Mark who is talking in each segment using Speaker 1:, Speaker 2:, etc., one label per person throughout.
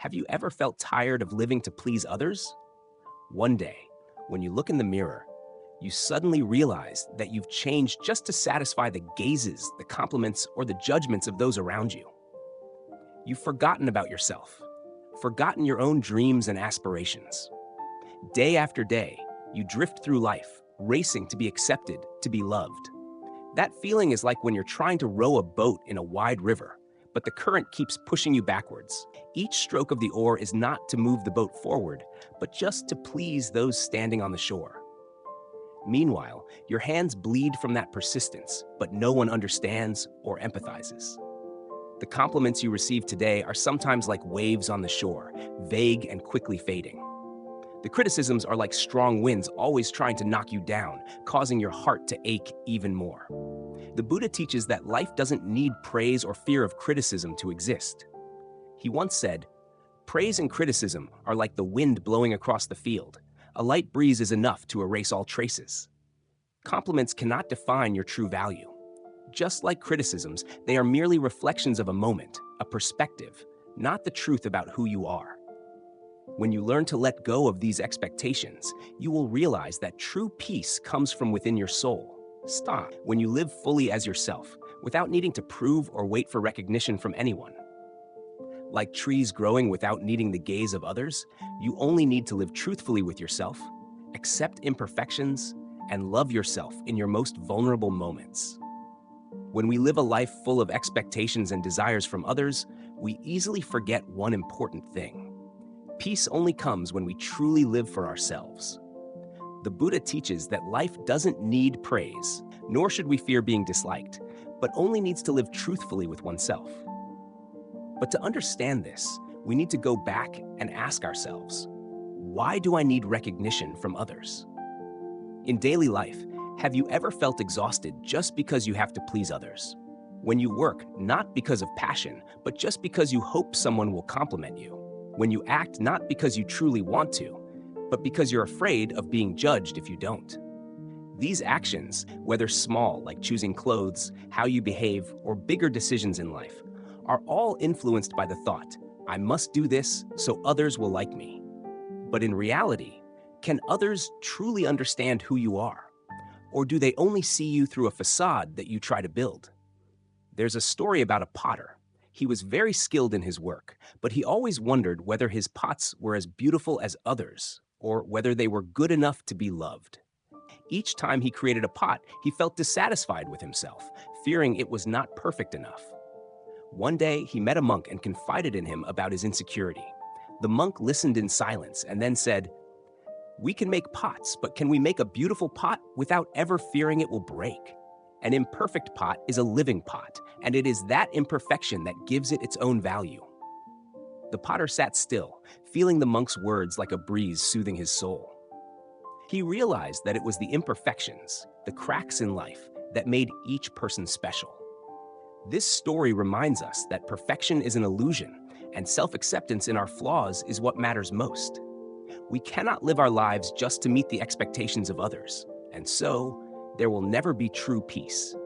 Speaker 1: Have you ever felt tired of living to please others? One day, when you look in the mirror, you suddenly realize that you've changed just to satisfy the gazes, the compliments, or the judgments of those around you. You've forgotten about yourself, forgotten your own dreams and aspirations. Day after day, you drift through life, racing to be accepted, to be loved. That feeling is like when you're trying to row a boat in a wide river, but the current keeps pushing you backwards. Each stroke of the oar is not to move the boat forward, but just to please those standing on the shore. Meanwhile, your hands bleed from that persistence, but no one understands or empathizes. The compliments you receive today are sometimes like waves on the shore, vague and quickly fading. The criticisms are like strong winds always trying to knock you down, causing your heart to ache even more. The Buddha teaches that life doesn't need praise or fear of criticism to exist. He once said, "Praise and criticism are like the wind blowing across the field. A light breeze is enough to erase all traces." Compliments cannot define your true value. Just like criticisms, they are merely reflections of a moment, a perspective, not the truth about who you are. When you learn to let go of these expectations, you will realize that true peace comes from within your soul. Stop when you live fully as yourself, without needing to prove or wait for recognition from anyone. Like trees growing without needing the gaze of others, you only need to live truthfully with yourself, accept imperfections, and love yourself in your most vulnerable moments. When we live a life full of expectations and desires from others, we easily forget one important thing. Peace only comes when we truly live for ourselves. The Buddha teaches that life doesn't need praise, nor should we fear being disliked, but only needs to live truthfully with oneself. But to understand this, we need to go back and ask ourselves, why do I need recognition from others? In daily life, have you ever felt exhausted just because you have to please others? When you work, not because of passion, but just because you hope someone will compliment you. When you act not because you truly want to, but because you're afraid of being judged if you don't. These actions, whether small, like choosing clothes, how you behave, or bigger decisions in life, are all influenced by the thought, I must do this so others will like me. But in reality, can others truly understand who you are? Or do they only see you through a facade that you try to build? There's a story about a potter. He was very skilled in his work, but he always wondered whether his pots were as beautiful as others, or whether they were good enough to be loved. Each time he created a pot, he felt dissatisfied with himself, fearing it was not perfect enough. One day, he met a monk and confided in him about his insecurity. The monk listened in silence and then said, "We can make pots, but can we make a beautiful pot without ever fearing it will break? An imperfect pot is a living pot, and it is that imperfection that gives it its own value." The potter sat still, feeling the monk's words like a breeze soothing his soul. He realized that it was the imperfections, the cracks in life, that made each person special. This story reminds us that perfection is an illusion, and self-acceptance in our flaws is what matters most. We cannot live our lives just to meet the expectations of others, and so, there will never be true peace.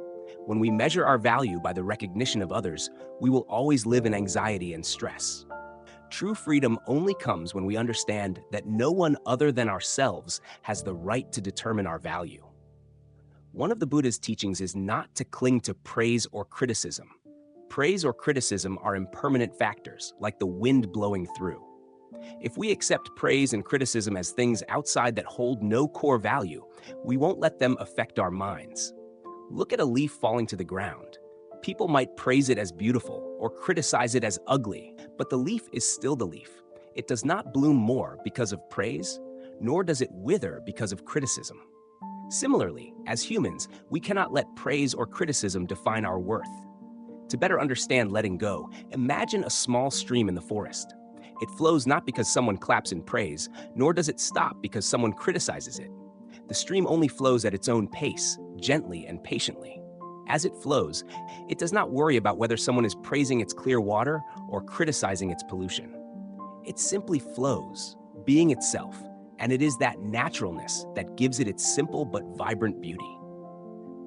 Speaker 1: When we measure our value by the recognition of others, we will always live in anxiety and stress. True freedom only comes when we understand that no one other than ourselves has the right to determine our value. One of the Buddha's teachings is not to cling to praise or criticism. Praise or criticism are impermanent factors, like the wind blowing through. If we accept praise and criticism as things outside that hold no core value, we won't let them affect our minds. Look at a leaf falling to the ground. People might praise it as beautiful or criticize it as ugly, but the leaf is still the leaf. It does not bloom more because of praise, nor does it wither because of criticism. Similarly, as humans, we cannot let praise or criticism define our worth. To better understand letting go, imagine a small stream in the forest. It flows not because someone claps in praise, nor does it stop because someone criticizes it. The stream only flows at its own pace, gently and patiently. As it flows, it does not worry about whether someone is praising its clear water or criticizing its pollution. It simply flows, being itself, and it is that naturalness that gives it its simple but vibrant beauty.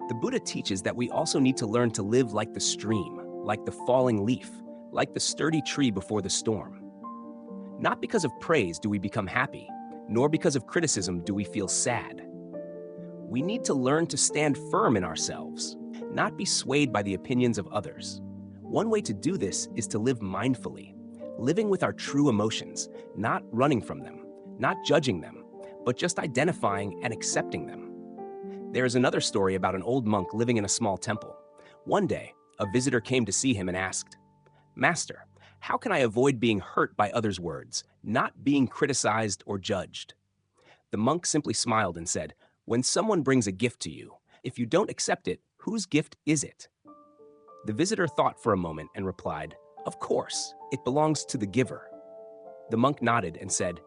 Speaker 1: The Buddha teaches that we also need to learn to live like the stream, like the falling leaf, like the sturdy tree before the storm. Not because of praise do we become happy, nor because of criticism do we feel sad. We need to learn to stand firm in ourselves, not be swayed by the opinions of others. One way to do this is to live mindfully, living with our true emotions, not running from them, not judging them, but just identifying and accepting them. There is another story about an old monk living in a small temple. One day, a visitor came to see him and asked, "Master, how can I avoid being hurt by others' words, not being criticized or judged?" The monk simply smiled and said, "When someone brings a gift to you, if you don't accept it, whose gift is it?" The visitor thought for a moment and replied, "Of course, it belongs to the giver." The monk nodded and said,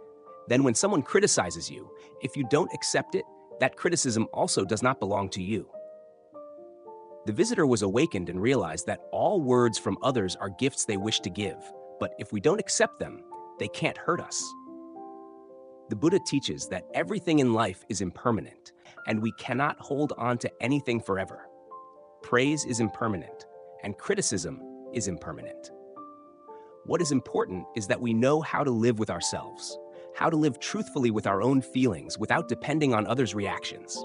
Speaker 1: "Then when someone criticizes you, if you don't accept it, that criticism also does not belong to you." The visitor was awakened and realized that all words from others are gifts they wish to give, but if we don't accept them, they can't hurt us. The Buddha teaches that everything in life is impermanent, and we cannot hold on to anything forever. Praise is impermanent, and criticism is impermanent. What is important is that we know how to live with ourselves, how to live truthfully with our own feelings without depending on others' reactions.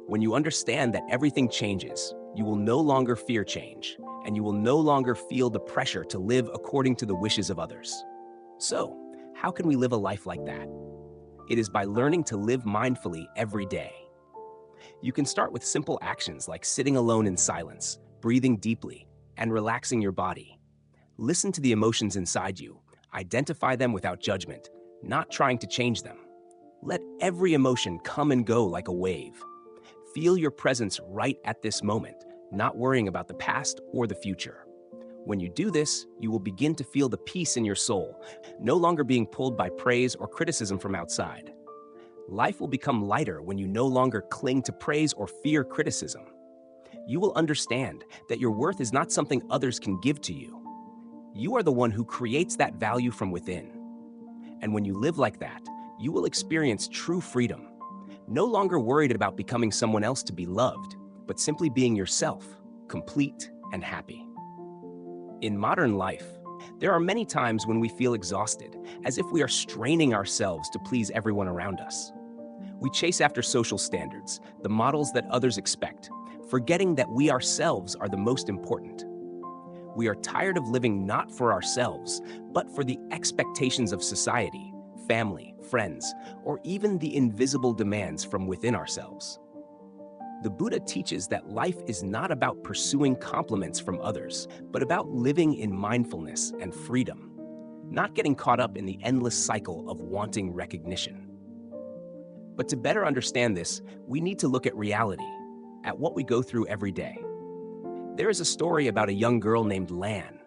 Speaker 1: When you understand that everything changes, you will no longer fear change, and you will no longer feel the pressure to live according to the wishes of others. So, how can we live a life like that? It is by learning to live mindfully every day. You can start with simple actions like sitting alone in silence, breathing deeply, and relaxing your body. Listen to the emotions inside you, identify them without judgment, not trying to change them. Let every emotion come and go like a wave. Feel your presence right at this moment, not worrying about the past or the future. When you do this, you will begin to feel the peace in your soul, no longer being pulled by praise or criticism from outside. Life will become lighter when you no longer cling to praise or fear criticism. You will understand that your worth is not something others can give to you. You are the one who creates that value from within. And when you live like that, you will experience true freedom, no longer worried about becoming someone else to be loved, but simply being yourself, complete and happy. In modern life, there are many times when we feel exhausted, as if we are straining ourselves to please everyone around us. We chase after social standards, the models that others expect, forgetting that we ourselves are the most important. We are tired of living not for ourselves, but for the expectations of society, family, friends, or even the invisible demands from within ourselves. The Buddha teaches that life is not about pursuing compliments from others, but about living in mindfulness and freedom, not getting caught up in the endless cycle of wanting recognition. But to better understand this, we need to look at reality, at what we go through every day. There is a story about a young girl named Lan,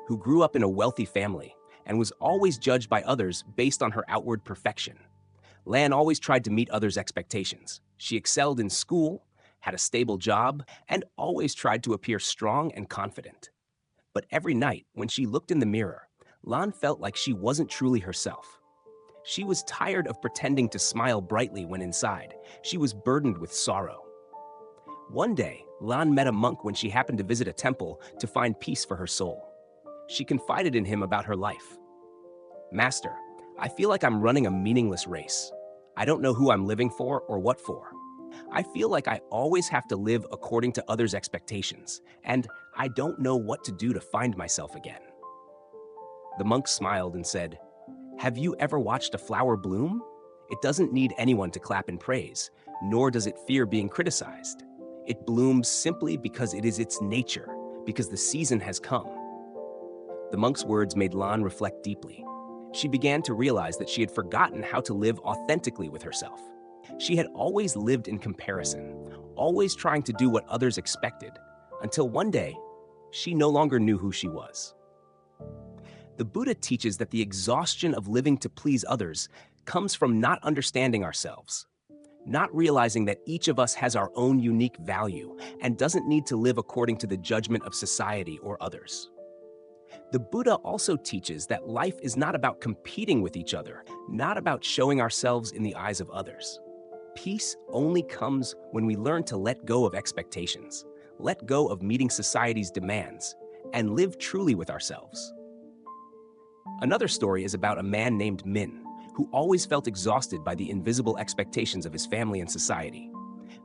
Speaker 1: who grew up in a wealthy family and was always judged by others based on her outward perfection. Lan always tried to meet others' expectations. She excelled in school, had a stable job, and always tried to appear strong and confident. But every night, when she looked in the mirror, Lan felt like she wasn't truly herself. She was tired of pretending to smile brightly when inside. She was burdened with sorrow. One day, Lan met a monk when she happened to visit a temple to find peace for her soul. She confided in him about her life. "Master, I feel like I'm running a meaningless race. I don't know who I'm living for or what for. I feel like I always have to live according to others' expectations, and I don't know what to do to find myself again." The monk smiled and said, "Have you ever watched a flower bloom? It doesn't need anyone to clap in praise, nor does it fear being criticized. It blooms simply because it is its nature, because the season has come." The monk's words made Lan reflect deeply. She began to realize that she had forgotten how to live authentically with herself. She had always lived in comparison, always trying to do what others expected, until one day, she no longer knew who she was. The Buddha teaches that the exhaustion of living to please others comes from not understanding ourselves, not realizing that each of us has our own unique value and doesn't need to live according to the judgment of society or others. The Buddha also teaches that life is not about competing with each other, not about showing ourselves in the eyes of others. Peace only comes when we learn to let go of expectations, let go of meeting society's demands, and live truly with ourselves. Another story is about a man named Min, who always felt exhausted by the invisible expectations of his family and society.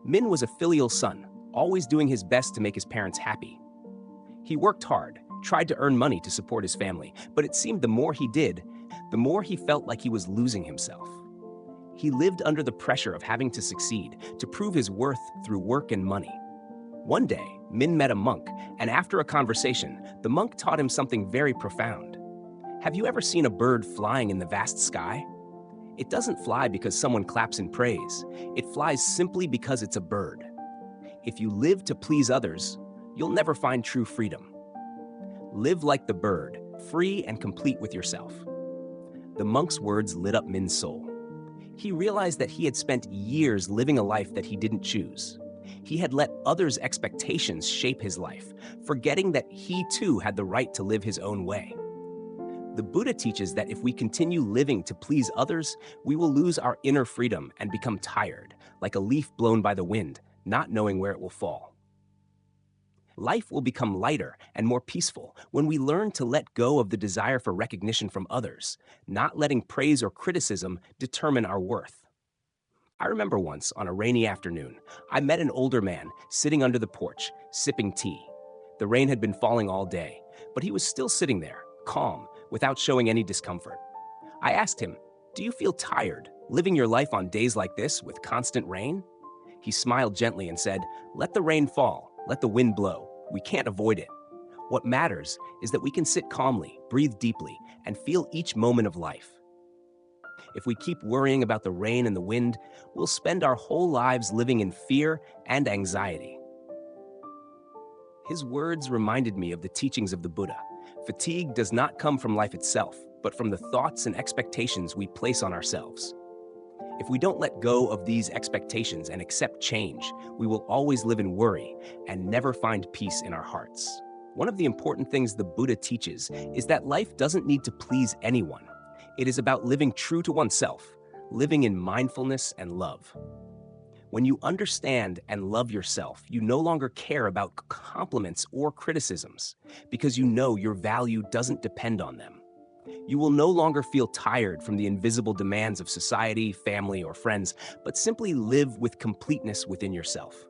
Speaker 1: Min was a filial son, always doing his best to make his parents happy. He worked hard, tried to earn money to support his family, but it seemed the more he did, the more he felt like he was losing himself. He lived under the pressure of having to succeed, to prove his worth through work and money. One day, Min met a monk, and after a conversation, the monk taught him something very profound. Have you ever seen a bird flying in the vast sky? It doesn't fly because someone claps in praise. It flies simply because it's a bird. If you live to please others, you'll never find true freedom. Live like the bird, free and complete with yourself. The monk's words lit up Min's soul. He realized that he had spent years living a life that he didn't choose. He had let others' expectations shape his life, forgetting that he too had the right to live his own way. The Buddha teaches that if we continue living to please others, we will lose our inner freedom and become tired, like a leaf blown by the wind, not knowing where it will fall. Life will become lighter and more peaceful when we learn to let go of the desire for recognition from others, not letting praise or criticism determine our worth. I remember once, on a rainy afternoon, I met an older man sitting under the porch, sipping tea. The rain had been falling all day, but he was still sitting there, calm, without showing any discomfort. I asked him, "Do you feel tired, living your life on days like this with constant rain?" He smiled gently and said, "Let the rain fall, let the wind blow. We can't avoid it. What matters is that we can sit calmly, breathe deeply, and feel each moment of life." If we keep worrying about the rain and the wind, we'll spend our whole lives living in fear and anxiety. His words reminded me of the teachings of the Buddha. Fatigue does not come from life itself, but from the thoughts and expectations we place on ourselves. If we don't let go of these expectations and accept change, we will always live in worry and never find peace in our hearts. One of the important things the Buddha teaches is that life doesn't need to please anyone. It is about living true to oneself, living in mindfulness and love. When you understand and love yourself, you no longer care about compliments or criticisms because you know your value doesn't depend on them. You will no longer feel tired from the invisible demands of society, family, or friends, but simply live with completeness within yourself.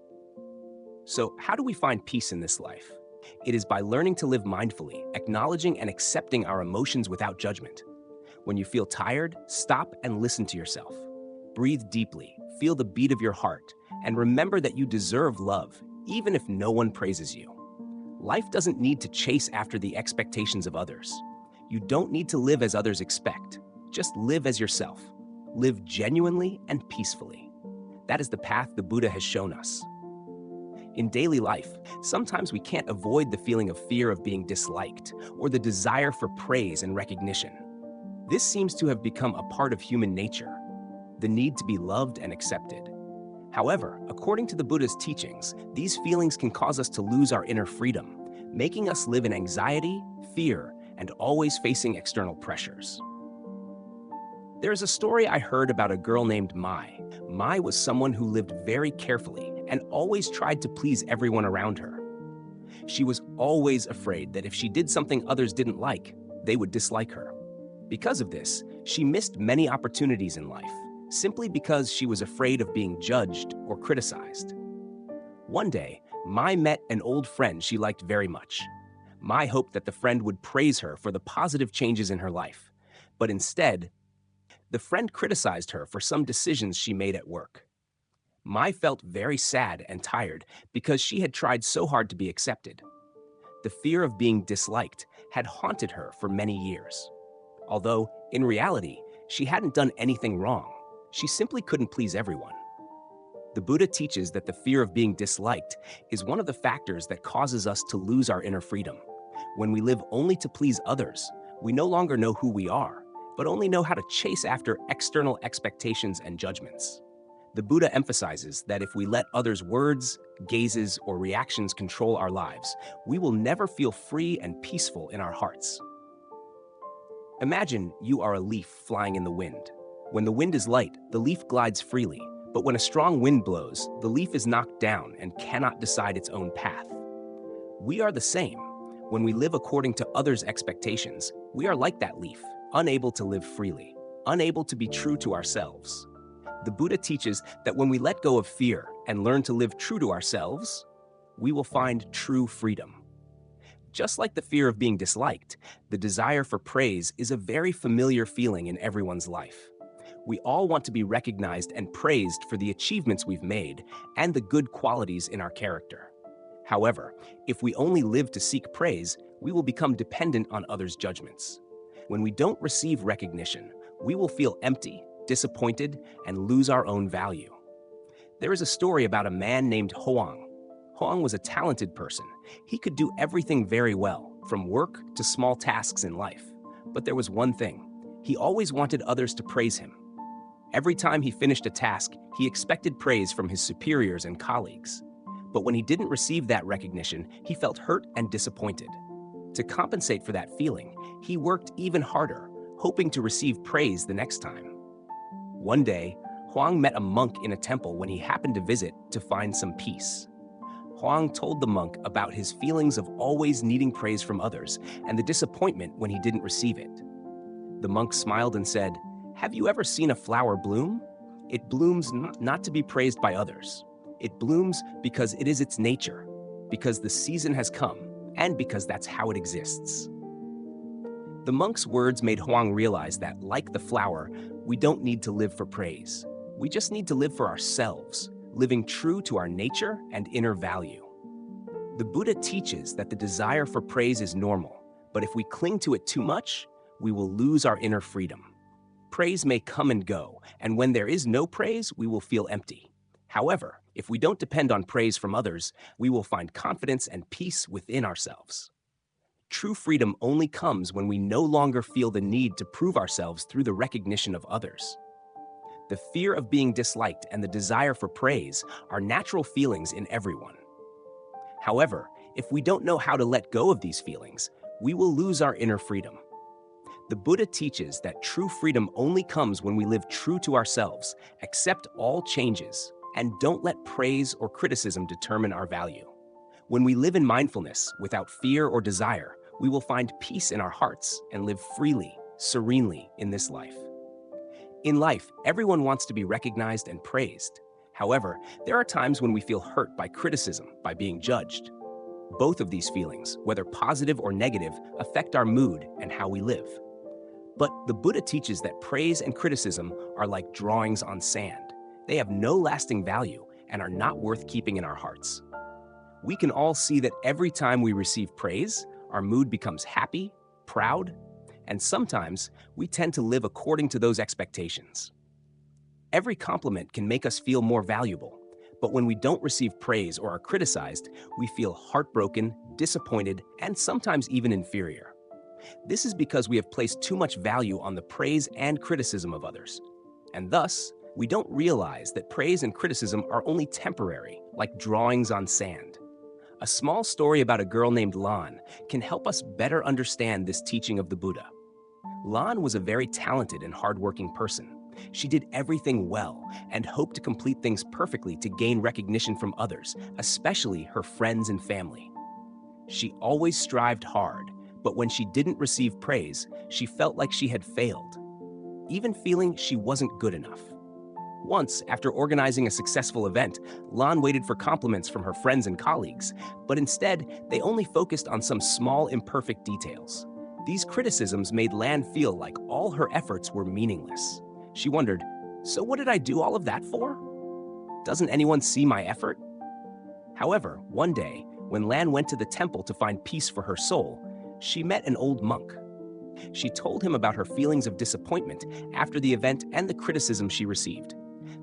Speaker 1: So, how do we find peace in this life? It is by learning to live mindfully, acknowledging and accepting our emotions without judgment. When you feel tired, stop and listen to yourself. Breathe deeply, feel the beat of your heart, and remember that you deserve love, even if no one praises you. Life doesn't need to chase after the expectations of others. You don't need to live as others expect. Just live as yourself. Live genuinely and peacefully. That is the path the Buddha has shown us. In daily life, sometimes we can't avoid the feeling of fear of being disliked or the desire for praise and recognition. This seems to have become a part of human nature, the need to be loved and accepted. However, according to the Buddha's teachings, these feelings can cause us to lose our inner freedom, making us live in anxiety, fear, and always facing external pressures. There is a story I heard about a girl named Mai. Mai was someone who lived very carefully and always tried to please everyone around her. She was always afraid that if she did something others didn't like, they would dislike her. Because of this, she missed many opportunities in life, simply because she was afraid of being judged or criticized. One day, Mai met an old friend she liked very much. Mai hoped that the friend would praise her for the positive changes in her life, but instead, the friend criticized her for some decisions she made at work. Mai felt very sad and tired because she had tried so hard to be accepted. The fear of being disliked had haunted her for many years. Although, in reality, she hadn't done anything wrong. She simply couldn't please everyone. The Buddha teaches that the fear of being disliked is one of the factors that causes us to lose our inner freedom. When we live only to please others, we no longer know who we are, but only know how to chase after external expectations and judgments. The Buddha emphasizes that if we let others' words, gazes, or reactions control our lives, we will never feel free and peaceful in our hearts. Imagine you are a leaf flying in the wind. When the wind is light, the leaf glides freely, but when a strong wind blows, the leaf is knocked down and cannot decide its own path. We are the same. When we live according to others' expectations, we are like that leaf, unable to live freely, unable to be true to ourselves. The Buddha teaches that when we let go of fear and learn to live true to ourselves, we will find true freedom. Just like the fear of being disliked, the desire for praise is a very familiar feeling in everyone's life. We all want to be recognized and praised for the achievements we've made and the good qualities in our character. However, if we only live to seek praise, we will become dependent on others' judgments. When we don't receive recognition, we will feel empty, disappointed, and lose our own value. There is a story about a man named Hoang. Hoang was a talented person. He could do everything very well, from work to small tasks in life. But there was one thing. He always wanted others to praise him. Every time he finished a task, he expected praise from his superiors and colleagues. But when he didn't receive that recognition, he felt hurt and disappointed. To compensate for that feeling, he worked even harder, hoping to receive praise the next time. One day, Hoang met a monk in a temple when he happened to visit to find some peace. Hoang told the monk about his feelings of always needing praise from others and the disappointment when he didn't receive it. The monk smiled and said, "Have you ever seen a flower bloom? It blooms not to be praised by others. It blooms because it is its nature, because the season has come, and because that's how it exists." The monk's words made Hoang realize that, like the flower, we don't need to live for praise. We just need to live for ourselves, living true to our nature and inner value. The Buddha teaches that the desire for praise is normal, but if we cling to it too much, we will lose our inner freedom. Praise may come and go, and when there is no praise, we will feel empty. However, if we don't depend on praise from others, we will find confidence and peace within ourselves. True freedom only comes when we no longer feel the need to prove ourselves through the recognition of others. The fear of being disliked and the desire for praise are natural feelings in everyone. However, if we don't know how to let go of these feelings, we will lose our inner freedom. The Buddha teaches that true freedom only comes when we live true to ourselves, accept all changes, and don't let praise or criticism determine our value. When we live in mindfulness, without fear or desire, we will find peace in our hearts and live freely, serenely in this life. In life, everyone wants to be recognized and praised. However, there are times when we feel hurt by criticism, by being judged. Both of these feelings, whether positive or negative, affect our mood and how we live. But the Buddha teaches that praise and criticism are like drawings on sand. They have no lasting value and are not worth keeping in our hearts. We can all see that every time we receive praise, our mood becomes happy, proud, and sometimes we tend to live according to those expectations. Every compliment can make us feel more valuable, but when we don't receive praise or are criticized, we feel heartbroken, disappointed, and sometimes even inferior. This is because we have placed too much value on the praise and criticism of others, and thus, we don't realize that praise and criticism are only temporary, like drawings on sand. A small story about a girl named Lan can help us better understand this teaching of the Buddha. Lan was a very talented and hardworking person. She did everything well and hoped to complete things perfectly to gain recognition from others, especially her friends and family. She always strived hard, but when she didn't receive praise, she felt like she had failed, even feeling she wasn't good enough. Once, after organizing a successful event, Lan waited for compliments from her friends and colleagues, but instead, they only focused on some small, imperfect details. These criticisms made Lan feel like all her efforts were meaningless. She wondered, so what did I do all of that for? Doesn't anyone see my effort? However, one day, when Lan went to the temple to find peace for her soul, she met an old monk. She told him about her feelings of disappointment after the event and the criticism she received.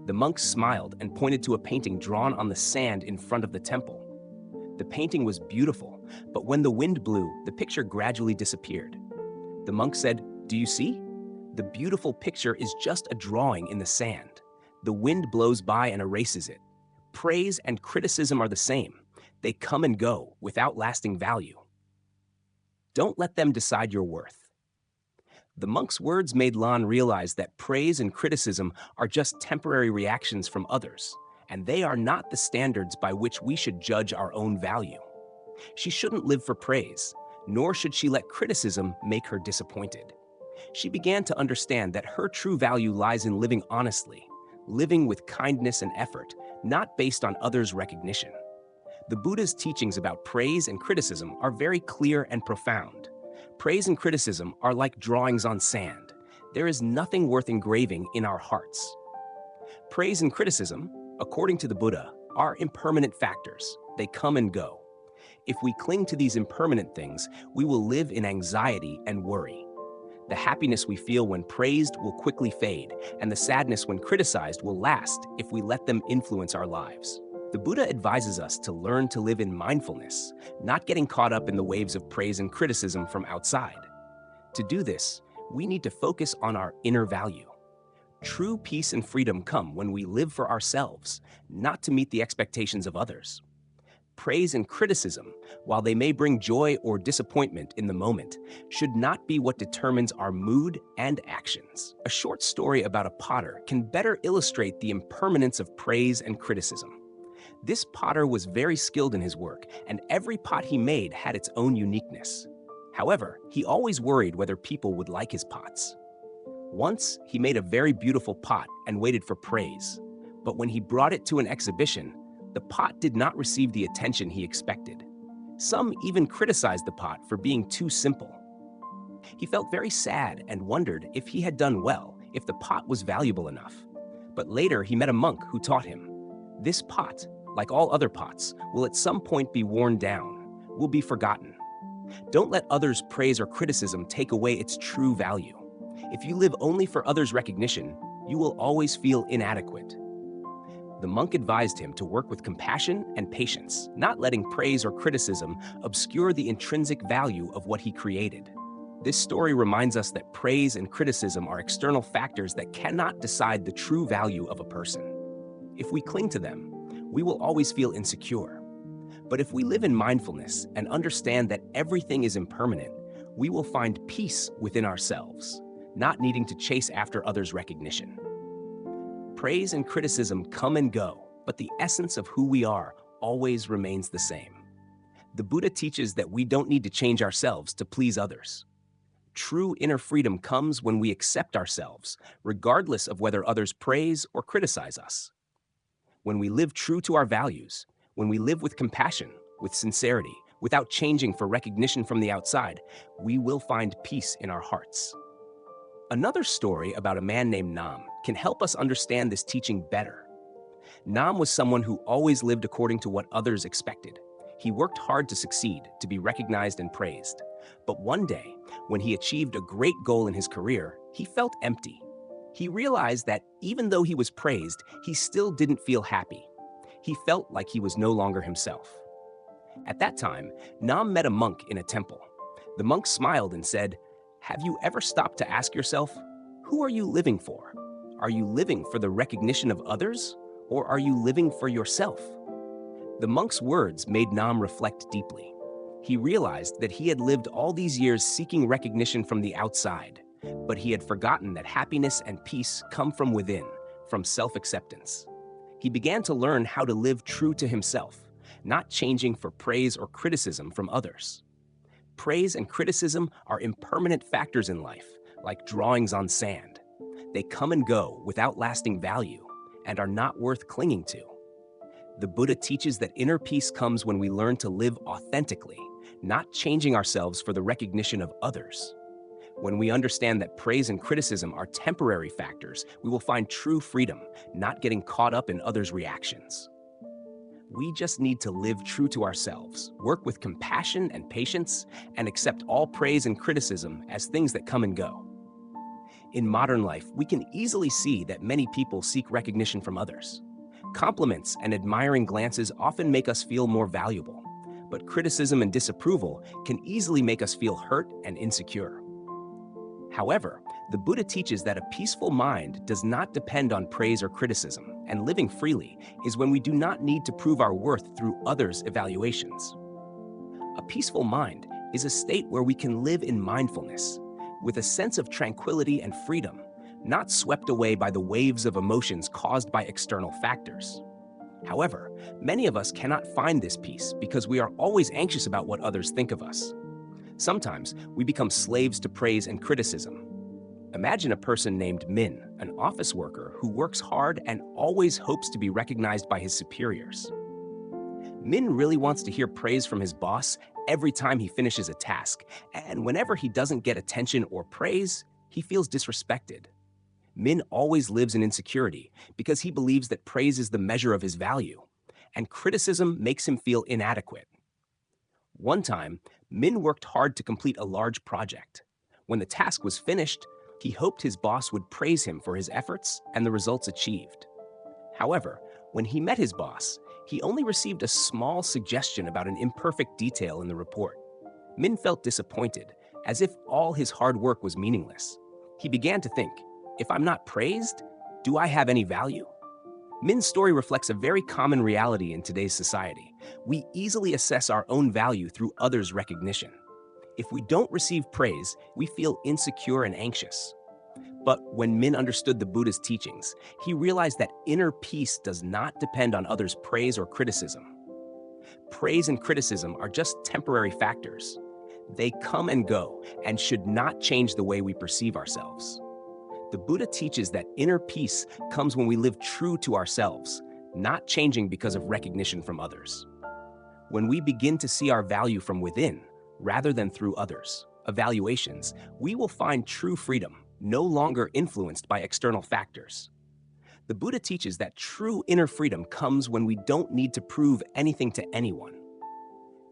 Speaker 1: The monk smiled and pointed to a painting drawn on the sand in front of the temple. The painting was beautiful, but when the wind blew, the picture gradually disappeared. The monk said, "Do you see? The beautiful picture is just a drawing in the sand. The wind blows by and erases it. Praise and criticism are the same. They come and go without lasting value. Don't let them decide your worth." The monk's words made Lan realize that praise and criticism are just temporary reactions from others, and they are not the standards by which we should judge our own value. She shouldn't live for praise, nor should she let criticism make her disappointed. She began to understand that her true value lies in living honestly, living with kindness and effort, not based on others' recognition. The Buddha's teachings about praise and criticism are very clear and profound. Praise and criticism are like drawings on sand. There is nothing worth engraving in our hearts. Praise and criticism, according to the Buddha, are impermanent factors. They come and go. If we cling to these impermanent things, we will live in anxiety and worry. The happiness we feel when praised will quickly fade, and the sadness when criticized will last if we let them influence our lives. The Buddha advises us to learn to live in mindfulness, not getting caught up in the waves of praise and criticism from outside. To do this, we need to focus on our inner value. True peace and freedom come when we live for ourselves, not to meet the expectations of others. Praise and criticism, while they may bring joy or disappointment in the moment, should not be what determines our mood and actions. A short story about a potter can better illustrate the impermanence of praise and criticism. This potter was very skilled in his work, and every pot he made had its own uniqueness. However, he always worried whether people would like his pots. Once, he made a very beautiful pot and waited for praise, but when he brought it to an exhibition, the pot did not receive the attention he expected. Some even criticized the pot for being too simple. He felt very sad and wondered if he had done well, if the pot was valuable enough. But later he met a monk who taught him, "This pot, like all other pots, will at some point be worn down, will be forgotten. Don't let others' praise or criticism take away its true value. If you live only for others' recognition, you will always feel inadequate." The monk advised him to work with compassion and patience, not letting praise or criticism obscure the intrinsic value of what he created. This story reminds us that praise and criticism are external factors that cannot decide the true value of a person. If we cling to them, we will always feel insecure. But if we live in mindfulness and understand that everything is impermanent, we will find peace within ourselves, not needing to chase after others' recognition. Praise and criticism come and go, but the essence of who we are always remains the same. The Buddha teaches that we don't need to change ourselves to please others. True inner freedom comes when we accept ourselves, regardless of whether others praise or criticize us. When we live true to our values, when we live with compassion, with sincerity, without changing for recognition from the outside, we will find peace in our hearts. Another story about a man named Nam can help us understand this teaching better. Nam was someone who always lived according to what others expected. He worked hard to succeed, to be recognized and praised. But one day, when he achieved a great goal in his career, he felt empty. He realized that even though he was praised, he still didn't feel happy. He felt like he was no longer himself. At that time, Nam met a monk in a temple. The monk smiled and said, "Have you ever stopped to ask yourself, who are you living for? Are you living for the recognition of others, or are you living for yourself?" The monk's words made Nam reflect deeply. He realized that he had lived all these years seeking recognition from the outside, but he had forgotten that happiness and peace come from within, from self-acceptance. He began to learn how to live true to himself, not changing for praise or criticism from others. Praise and criticism are impermanent factors in life, like drawings on sand. They come and go without lasting value and are not worth clinging to. The Buddha teaches that inner peace comes when we learn to live authentically, not changing ourselves for the recognition of others. When we understand that praise and criticism are temporary factors, we will find true freedom, not getting caught up in others' reactions. We just need to live true to ourselves, work with compassion and patience, and accept all praise and criticism as things that come and go. In modern life, we can easily see that many people seek recognition from others. Compliments and admiring glances often make us feel more valuable, but criticism and disapproval can easily make us feel hurt and insecure. However, the Buddha teaches that a peaceful mind does not depend on praise or criticism, and living freely is when we do not need to prove our worth through others' evaluations. A peaceful mind is a state where we can live in mindfulness, with a sense of tranquility and freedom, not swept away by the waves of emotions caused by external factors. However, many of us cannot find this peace because we are always anxious about what others think of us. Sometimes we become slaves to praise and criticism. Imagine a person named Min, an office worker who works hard and always hopes to be recognized by his superiors. Min really wants to hear praise from his boss every time he finishes a task, and whenever he doesn't get attention or praise, he feels disrespected. Min always lives in insecurity because he believes that praise is the measure of his value, and criticism makes him feel inadequate. One time, Min worked hard to complete a large project. When the task was finished, he hoped his boss would praise him for his efforts and the results achieved. However, when he met his boss, he only received a small suggestion about an imperfect detail in the report. Min felt disappointed, as if all his hard work was meaningless. He began to think, if I'm not praised, do I have any value? Min's story reflects a very common reality in today's society. We easily assess our own value through others' recognition. If we don't receive praise, we feel insecure and anxious. But when Min understood the Buddha's teachings, he realized that inner peace does not depend on others' praise or criticism. Praise and criticism are just temporary factors. They come and go and should not change the way we perceive ourselves. The Buddha teaches that inner peace comes when we live true to ourselves, not changing because of recognition from others. When we begin to see our value from within, rather than through others' evaluations, we will find true freedom, no longer influenced by external factors. The Buddha teaches that true inner freedom comes when we don't need to prove anything to anyone.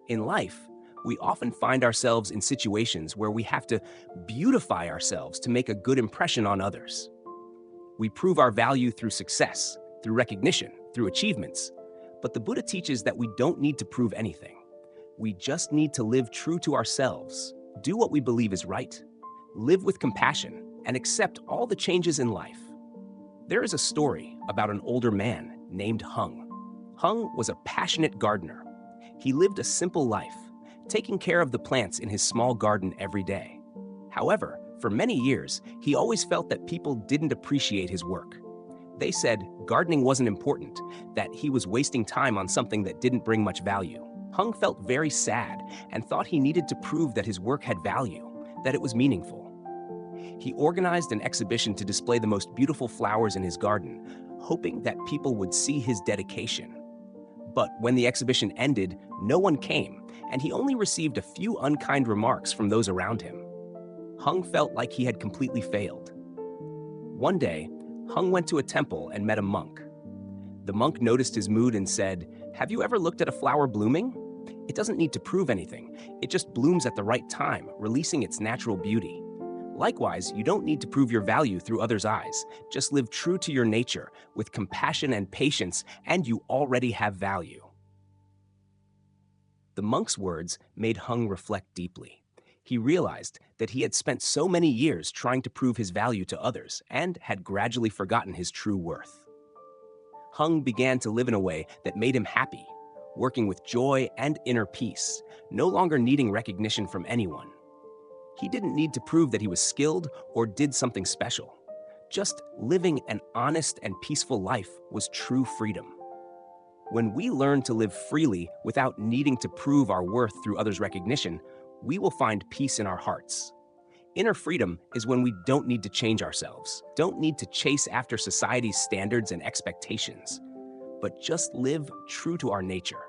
Speaker 1: In life, we often find ourselves in situations where we have to beautify ourselves to make a good impression on others. We prove our value through success, through recognition, through achievements. But the Buddha teaches that we don't need to prove anything. We just need to live true to ourselves, do what we believe is right, live with compassion, and accept all the changes in life. There is a story about an older man named Hung. Hung was a passionate gardener. He lived a simple life, taking care of the plants in his small garden every day. However, for many years, he always felt that people didn't appreciate his work. They said gardening wasn't important, that he was wasting time on something that didn't bring much value. Hung felt very sad and thought he needed to prove that his work had value, that it was meaningful. He organized an exhibition to display the most beautiful flowers in his garden, hoping that people would see his dedication. But when the exhibition ended, no one came, and he only received a few unkind remarks from those around him. Hung felt like he had completely failed. One day, Hung went to a temple and met a monk. The monk noticed his mood and said, "Have you ever looked at a flower blooming? It doesn't need to prove anything. It just blooms at the right time, releasing its natural beauty. Likewise, you don't need to prove your value through others' eyes. Just live true to your nature, with compassion and patience, and you already have value." The monk's words made Hung reflect deeply. He realized that he had spent so many years trying to prove his value to others and had gradually forgotten his true worth. Hung began to live in a way that made him happy, working with joy and inner peace, no longer needing recognition from anyone. He didn't need to prove that he was skilled or did something special. Just living an honest and peaceful life was true freedom. When we learn to live freely without needing to prove our worth through others' recognition, we will find peace in our hearts. Inner freedom is when we don't need to change ourselves, don't need to chase after society's standards and expectations, but just live true to our nature.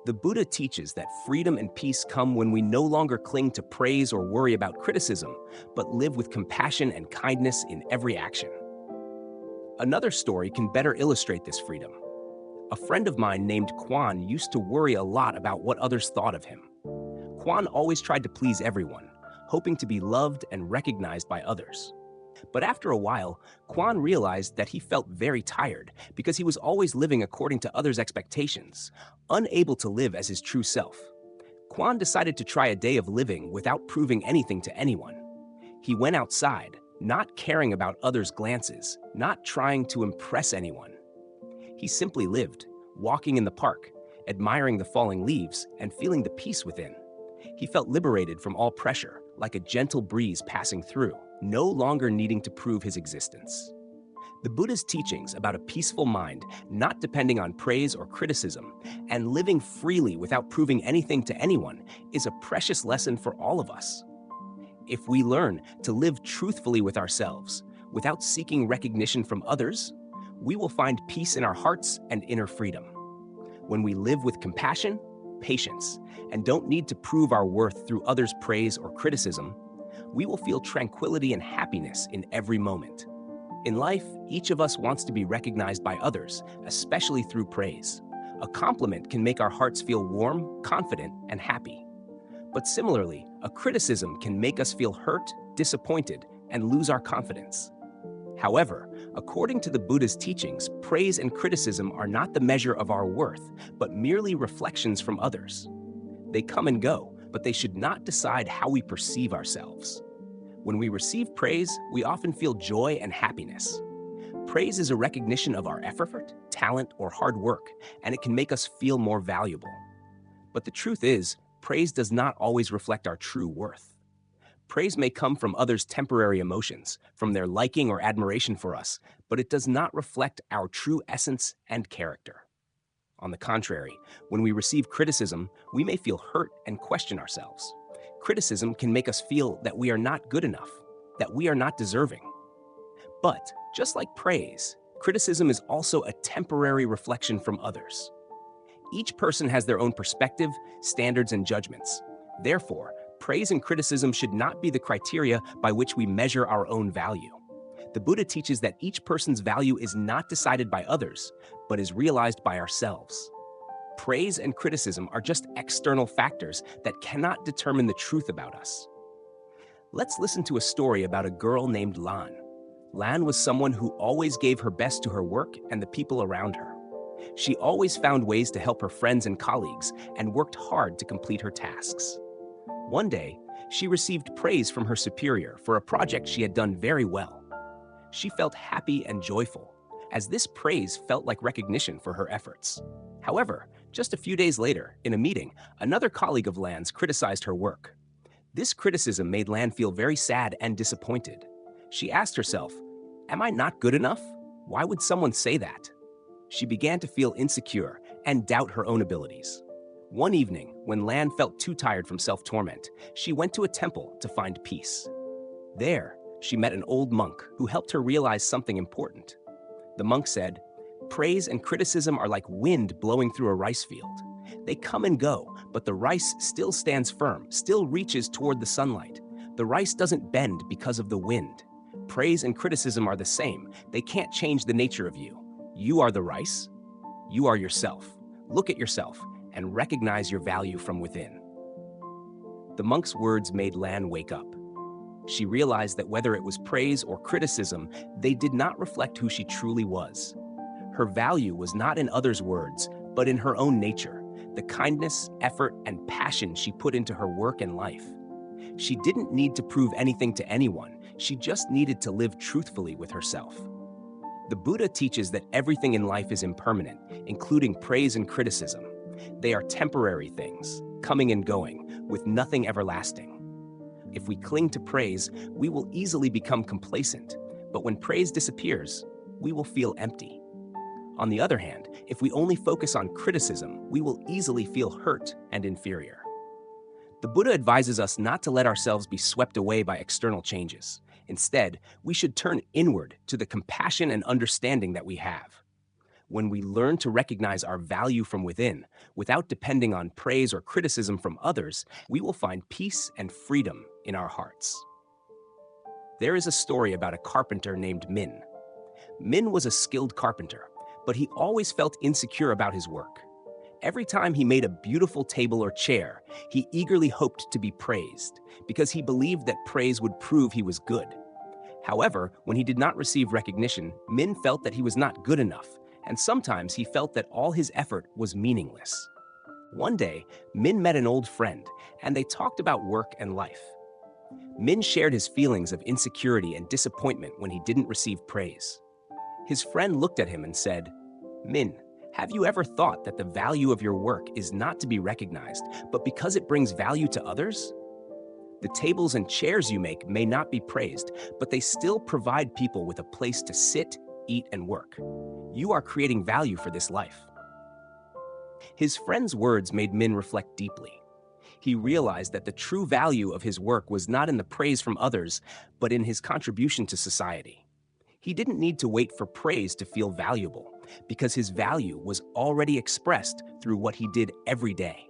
Speaker 1: The Buddha teaches that freedom and peace come when we no longer cling to praise or worry about criticism, but live with compassion and kindness in every action. Another story can better illustrate this freedom. A friend of mine named Kwan used to worry a lot about what others thought of him. Kwan always tried to please everyone, hoping to be loved and recognized by others. But after a while, Kwan realized that he felt very tired because he was always living according to others' expectations, unable to live as his true self. Kwan decided to try a day of living without proving anything to anyone. He went outside, not caring about others' glances, not trying to impress anyone. He simply lived, walking in the park, admiring the falling leaves, and feeling the peace within. He felt liberated from all pressure, like a gentle breeze passing through, no longer needing to prove his existence. The Buddha's teachings about a peaceful mind, not depending on praise or criticism, and living freely without proving anything to anyone is a precious lesson for all of us. If we learn to live truthfully with ourselves, without seeking recognition from others, we will find peace in our hearts and inner freedom. When we live with compassion, patience, and don't need to prove our worth through others' praise or criticism, we will feel tranquility and happiness in every moment. In life, each of us wants to be recognized by others, especially through praise. A compliment can make our hearts feel warm, confident, and happy. But similarly, a criticism can make us feel hurt, disappointed, and lose our confidence. However, according to the Buddha's teachings, praise and criticism are not the measure of our worth, but merely reflections from others. They come and go, but they should not decide how we perceive ourselves. When we receive praise, we often feel joy and happiness. Praise is a recognition of our effort, talent, or hard work, and it can make us feel more valuable. But the truth is, praise does not always reflect our true worth. Praise may come from others' temporary emotions, from their liking or admiration for us, but it does not reflect our true essence and character. On the contrary, when we receive criticism, we may feel hurt and question ourselves. Criticism can make us feel that we are not good enough, that we are not deserving. But, just like praise, criticism is also a temporary reflection from others. Each person has their own perspective, standards, and judgments. Therefore, praise and criticism should not be the criteria by which we measure our own value. The Buddha teaches that each person's value is not decided by others, but is realized by ourselves. Praise and criticism are just external factors that cannot determine the truth about us. Let's listen to a story about a girl named Lan. Lan was someone who always gave her best to her work and the people around her. She always found ways to help her friends and colleagues and worked hard to complete her tasks. One day, she received praise from her superior for a project she had done very well. She felt happy and joyful, as this praise felt like recognition for her efforts. However, just a few days later, in a meeting, another colleague of Lan's criticized her work. This criticism made Lan feel very sad and disappointed. She asked herself, "Am I not good enough? Why would someone say that?" She began to feel insecure and doubt her own abilities. One evening, when Lan felt too tired from self-torment, she went to a temple to find peace. There, she met an old monk who helped her realize something important. The monk said, "Praise and criticism are like wind blowing through a rice field. They come and go, but the rice still stands firm, still reaches toward the sunlight. The rice doesn't bend because of the wind. Praise and criticism are the same. They can't change the nature of you. You are the rice. You are yourself. Look at yourself and recognize your value from within." The monk's words made Lan wake up. She realized that whether it was praise or criticism, they did not reflect who she truly was. Her value was not in others' words, but in her own nature, the kindness, effort, and passion she put into her work and life. She didn't need to prove anything to anyone. She just needed to live truthfully with herself. The Buddha teaches that everything in life is impermanent, including praise and criticism. They are temporary things, coming and going, with nothing everlasting. If we cling to praise, we will easily become complacent, but when praise disappears, we will feel empty. On the other hand, if we only focus on criticism, we will easily feel hurt and inferior. The Buddha advises us not to let ourselves be swept away by external changes. Instead, we should turn inward to the compassion and understanding that we have. When we learn to recognize our value from within, without depending on praise or criticism from others, we will find peace and freedom in our hearts. There is a story about a carpenter named Min. Min was a skilled carpenter, but he always felt insecure about his work. Every time he made a beautiful table or chair, he eagerly hoped to be praised, because he believed that praise would prove he was good. However, when he did not receive recognition, Min felt that he was not good enough, and sometimes he felt that all his effort was meaningless. One day, Min met an old friend, and they talked about work and life. Min shared his feelings of insecurity and disappointment when he didn't receive praise. His friend looked at him and said, "Min, have you ever thought that the value of your work is not to be recognized, but because it brings value to others? The tables and chairs you make may not be praised, but they still provide people with a place to sit, eat, and work. You are creating value for this life. His friend's words made Min reflect deeply. He realized that the true value of his work was not in the praise from others, but in his contribution to society. He didn't need to wait for praise to feel valuable, because his value was already expressed through what he did every day.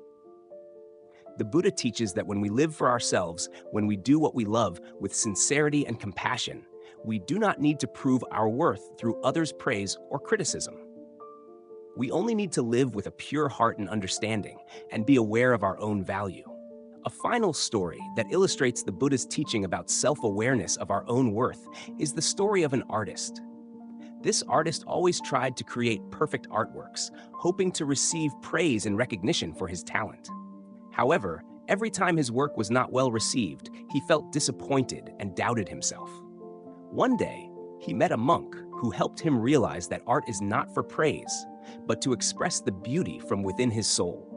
Speaker 1: The Buddha teaches that when we live for ourselves, when we do what we love with sincerity and compassion, we do not need to prove our worth through others' praise or criticism. We only need to live with a pure heart and understanding and be aware of our own value. A final story that illustrates the Buddha's teaching about self-awareness of our own worth is the story of an artist. This artist always tried to create perfect artworks, hoping to receive praise and recognition for his talent. However, every time his work was not well received, he felt disappointed and doubted himself. One day, he met a monk who helped him realize that art is not for praise, but to express the beauty from within his soul.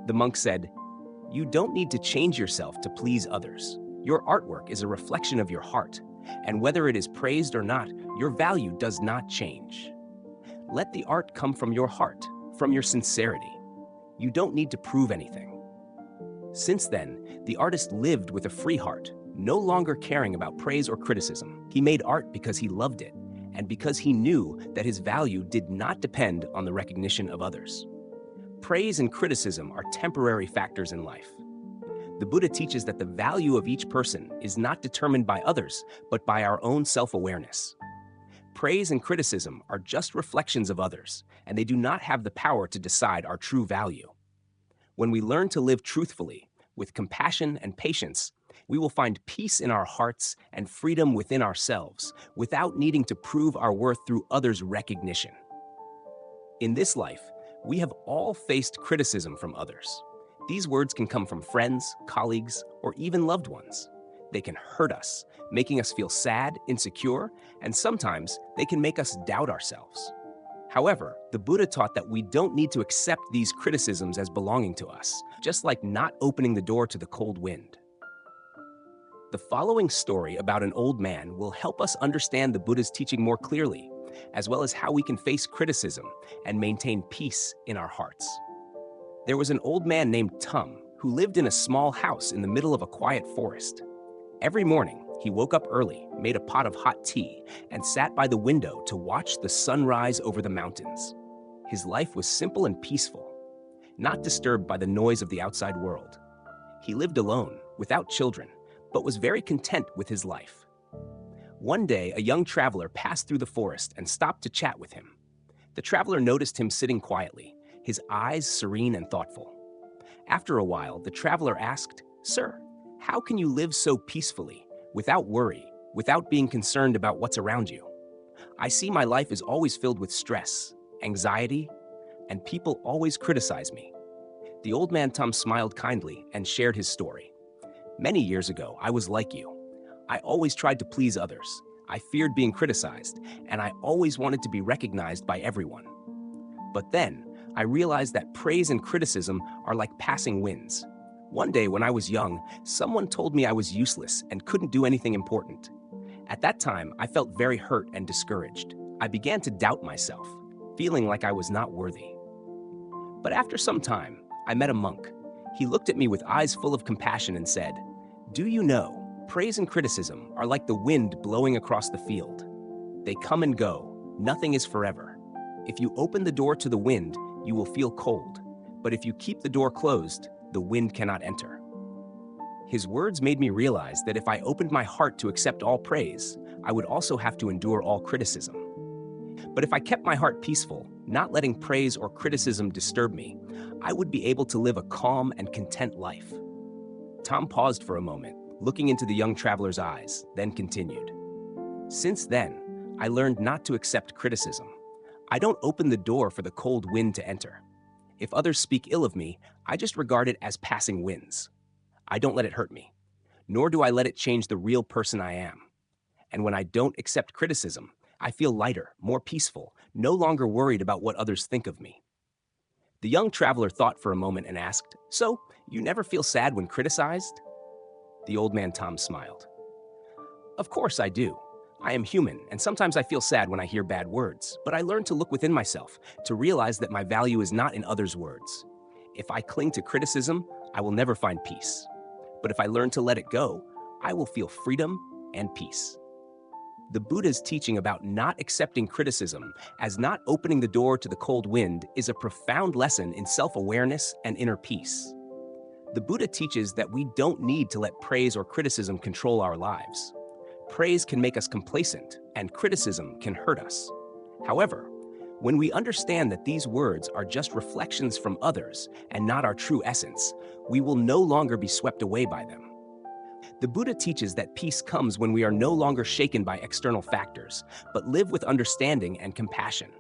Speaker 1: The monk said, "You don't need to change yourself to please others. Your artwork is a reflection of your heart, and whether it is praised or not, your value does not change. Let the art come from your heart, from your sincerity. You don't need to prove anything." Since then, the artist lived with a free heart, no longer caring about praise or criticism. He made art because he loved it, and because he knew that his value did not depend on the recognition of others. Praise and criticism are temporary factors in life. The Buddha teaches that the value of each person is not determined by others, but by our own self-awareness. Praise and criticism are just reflections of others, and they do not have the power to decide our true value. When we learn to live truthfully, with compassion and patience, we will find peace in our hearts and freedom within ourselves, without needing to prove our worth through others' recognition. In this life, we have all faced criticism from others. These words can come from friends, colleagues, or even loved ones. They can hurt us, making us feel sad, insecure, and sometimes they can make us doubt ourselves. However, the Buddha taught that we don't need to accept these criticisms as belonging to us, just like not opening the door to the cold wind. The following story about an old man will help us understand the Buddha's teaching more clearly, as well as how we can face criticism and maintain peace in our hearts. There was an old man named Tum who lived in a small house in the middle of a quiet forest. Every morning, he woke up early, made a pot of hot tea, and sat by the window to watch the sun rise over the mountains. His life was simple and peaceful, not disturbed by the noise of the outside world. He lived alone, without children, but was very content with his life. One day, a young traveler passed through the forest and stopped to chat with him. The traveler noticed him sitting quietly, his eyes serene and thoughtful. After a while, the traveler asked, "Sir, how can you live so peacefully, without worry, without being concerned about what's around you? I see my life is always filled with stress, anxiety, and people always criticize me." The old man Tum smiled kindly and shared his story. "Many years ago, I was like you. I always tried to please others. I feared being criticized, and I always wanted to be recognized by everyone. But then, I realized that praise and criticism are like passing winds. One day when I was young, someone told me I was useless and couldn't do anything important. At that time, I felt very hurt and discouraged. I began to doubt myself, feeling like I was not worthy. But after some time, I met a monk. He looked at me with eyes full of compassion and said, 'Do you know, praise and criticism are like the wind blowing across the field. They come and go, nothing is forever. If you open the door to the wind, you will feel cold. But if you keep the door closed, the wind cannot enter.' His words made me realize that if I opened my heart to accept all praise, I would also have to endure all criticism. But if I kept my heart peaceful, not letting praise or criticism disturb me, I would be able to live a calm and content life." Tom paused for a moment, looking into the young traveler's eyes, then continued. "Since then, I learned not to accept criticism. I don't open the door for the cold wind to enter. If others speak ill of me, I just regard it as passing winds. I don't let it hurt me, nor do I let it change the real person I am. And when I don't accept criticism, I feel lighter, more peaceful, no longer worried about what others think of me." The young traveler thought for a moment and asked, "So, you never feel sad when criticized?" The old man Tom smiled. "Of course I do. I am human, and sometimes I feel sad when I hear bad words, but I learn to look within myself to realize that my value is not in others' words. If I cling to criticism, I will never find peace. But if I learn to let it go, I will feel freedom and peace. The Buddha's teaching about not accepting criticism as not opening the door to the cold wind is a profound lesson in self-awareness and inner peace. The Buddha teaches that we don't need to let praise or criticism control our lives. Praise can make us complacent, and criticism can hurt us. However, when we understand that these words are just reflections from others and not our true essence, we will no longer be swept away by them. The Buddha teaches that peace comes when we are no longer shaken by external factors, but live with understanding and compassion.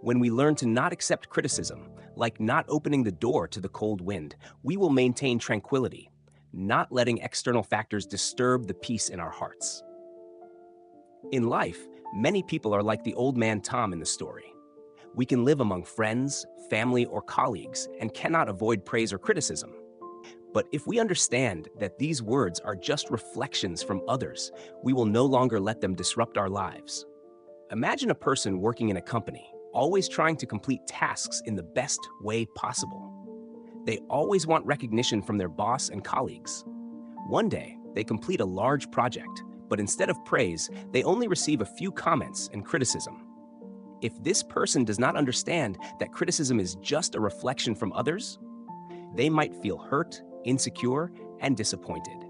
Speaker 1: When we learn to not accept criticism, like not opening the door to the cold wind, we will maintain tranquility, not letting external factors disturb the peace in our hearts. In life, many people are like the old man Tom in the story. We can live among friends, family, or colleagues and cannot avoid praise or criticism. But if we understand that these words are just reflections from others, we will no longer let them disrupt our lives. Imagine a person working in a company, always trying to complete tasks in the best way possible. They always want recognition from their boss and colleagues. One day, they complete a large project, but instead of praise, they only receive a few comments and criticism. If this person does not understand that criticism is just a reflection from others, they might feel hurt, insecure, and disappointed.